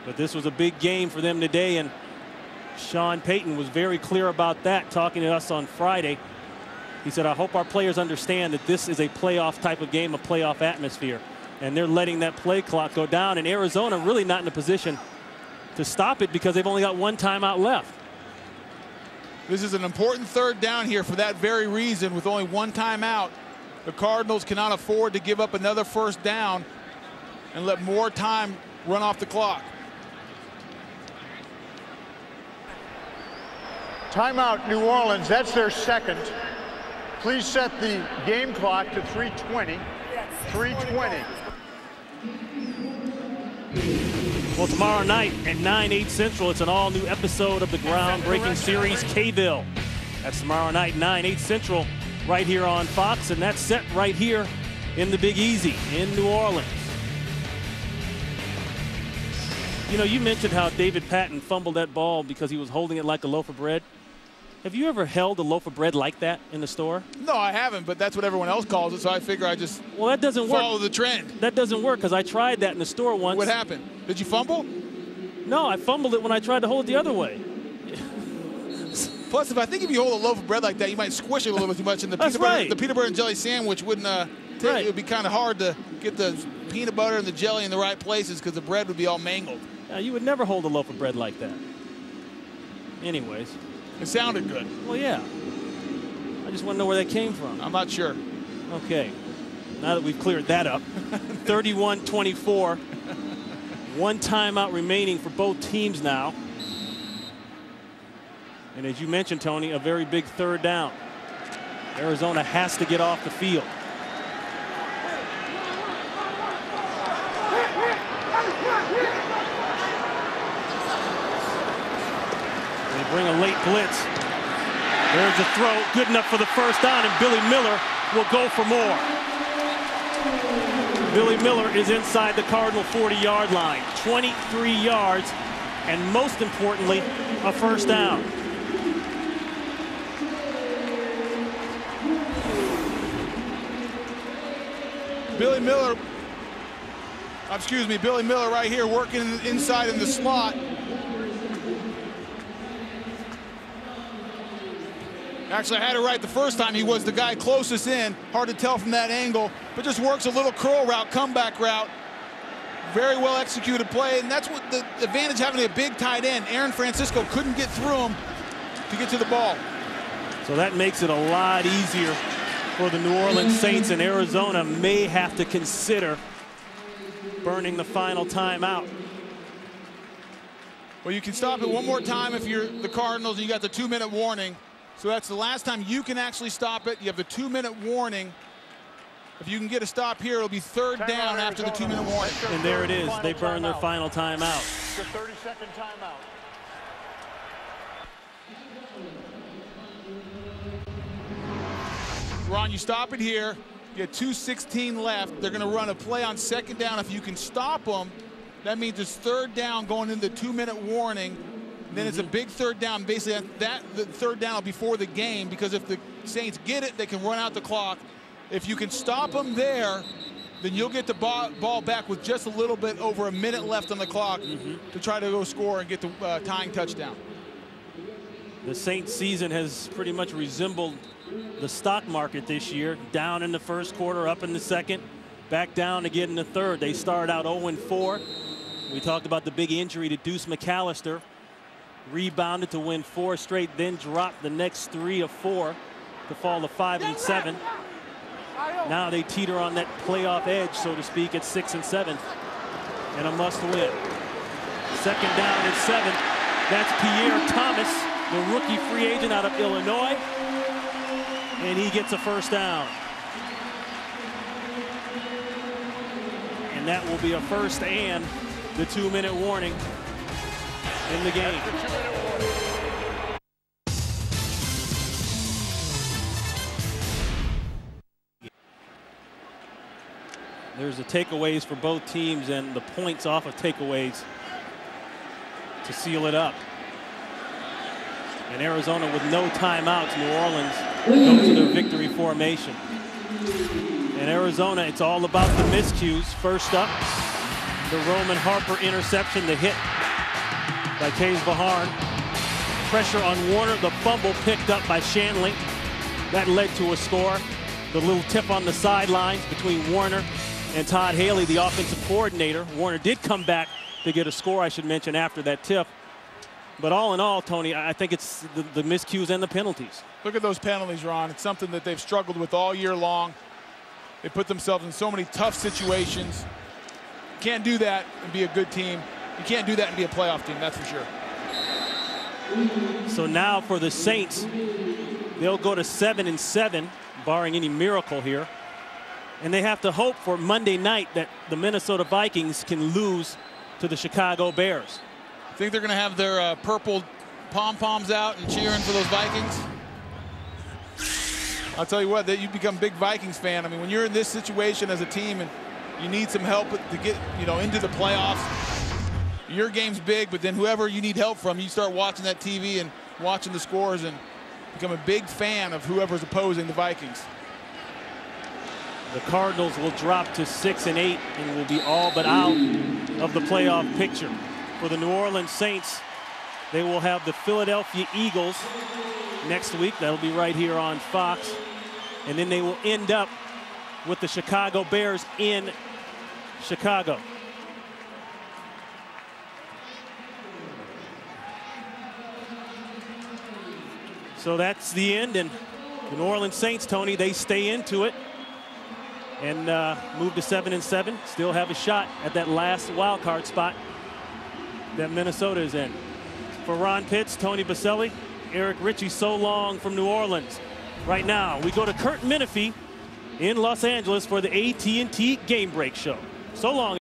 But this was a big game for them today, and Sean Payton was very clear about that, talking to us on Friday. He said, I hope our players understand that this is a playoff type of game, a playoff atmosphere. And they're letting that play clock go down, and Arizona really not in a position to stop it because they've only got one timeout left. This is an important third down here for that very reason. With only one timeout, the Cardinals cannot afford to give up another first down and let more time run off the clock. Timeout, New Orleans. That's their second. Please set the game clock to 3:20. 3:20. Well, tomorrow night at 9/8 Central, it's an all-new episode of the groundbreaking series K-Ville. That's tomorrow night, 9/8 Central, right here on Fox, and that's set right here in the Big Easy in New Orleans. You know, you mentioned how David Patton fumbled that ball because he was holding it like a loaf of bread. Have you ever held a loaf of bread like that in the store? No, I haven't, but that's what everyone else calls it, so I figure I just that doesn't work. Follow the trend. That doesn't work because I tried that in the store once. What happened? Did you fumble? No, I fumbled it when I tried to hold it the other way. Plus, if you hold a loaf of bread like that, you might squish it a little bit too much, and the peanut butter and jelly sandwich wouldn't. It would be kind of hard to get the peanut butter and the jelly in the right places because the bread would be all mangled. You would never hold a loaf of bread like that. Anyways. It sounded good. Well, yeah. I just want to know where that came from. I'm not sure. Okay. Now that we've cleared that up. 31-24. One timeout remaining for both teams now. And as you mentioned, Tony, a very big third down. Arizona has to get off the field. Bring a late blitz. There's a throw, good enough for the first down, and Billy Miller will go for more. Billy Miller is inside the Cardinal 40-yard line, 23 yards, and most importantly, a first down. Billy Miller right here working inside in the slot. Actually, I had it right the first time. He was the guy closest in. Hard to tell from that angle, but just works a little curl route, comeback route. Very well executed play, and that's what the advantage having a big tight end. Aaron Francisco couldn't get through him to get to the ball. So that makes it a lot easier for the New Orleans Saints, and Arizona may have to consider burning the final timeout. Well, you can stop it one more time if you're the Cardinals and you got the 2-minute warning. So that's the last time you can actually stop it. You have the 2-minute warning. If you can get a stop here, it'll be third down after the 2-minute warning. And there it is. They burn their final timeout. The 30-second timeout. Ron, you stop it here. You have 2:16 left. They're going to run a play on second down. If you can stop them, that means it's third down going into the 2-minute warning. Then it's a big third down. Basically, the third down will be before the game, because if the Saints get it, they can run out the clock. If you can stop them there, then you'll get the ball back with just a little bit over a minute left on the clock to try to go score and get the tying touchdown. The Saints season has pretty much resembled the stock market this year. Down in the first quarter, up in the second, back down again in the third. They started out 0-4. We talked about the big injury to Deuce McAllister. Rebounded to win 4 straight, then dropped the next 3 of 4 to fall to 5-7. Now they teeter on that playoff edge, so to speak, at 6-7, and a must-win. Second down and 7. That's Pierre Thomas, the rookie free agent out of Illinois, and he gets a first down. And that will be a first and the 2-minute warning in the game. There's the takeaways for both teams and the points off of takeaways to seal it up. And Arizona with no timeouts. New Orleans goes to their victory formation. In Arizona, it's all about the miscues. First up, the Roman Harper interception, the hit by Kays Bahar. Pressure on Warner, the fumble picked up by Shanley. That led to a score. The little tip on the sidelines between Warner and Todd Haley, the offensive coordinator. Warner did come back to get a score, I should mention, after that tip. But all in all, Tony, I think it's the miscues and the penalties. Look at those penalties, Ron. It's something that they've struggled with all year long. They put themselves in so many tough situations. You can't do that and be a good team. You can't do that and be a playoff team, that's for sure. So now for the Saints, they'll go to 7-7, barring any miracle here. And they have to hope for Monday night that the Minnesota Vikings can lose to the Chicago Bears. Think they're going to have their purple pom-poms out and cheering for those Vikings? I'll tell you what, that you become a big Vikings fan. I mean, when you're in this situation as a team and you need some help to get, into the playoffs, your game's big, but then whoever you need help from, you start watching that TV and watching the scores and become a big fan of whoever's opposing the Vikings. The Cardinals will drop to 6-8 and will be all but out of the playoff picture. For the New Orleans Saints, they will have the Philadelphia Eagles next week. That'll be right here on Fox. And then they will end up with the Chicago Bears in Chicago. So that's the end, and the New Orleans Saints, Tony, they stay into it and move to 7-7. Still have a shot at that last wild card spot that Minnesota is in. For Ron Pitts, Tony Boselli, Eric Ritchie, so long from New Orleans. Right now, we go to Kurt Menefee in Los Angeles for the AT&T Game Break Show. So long.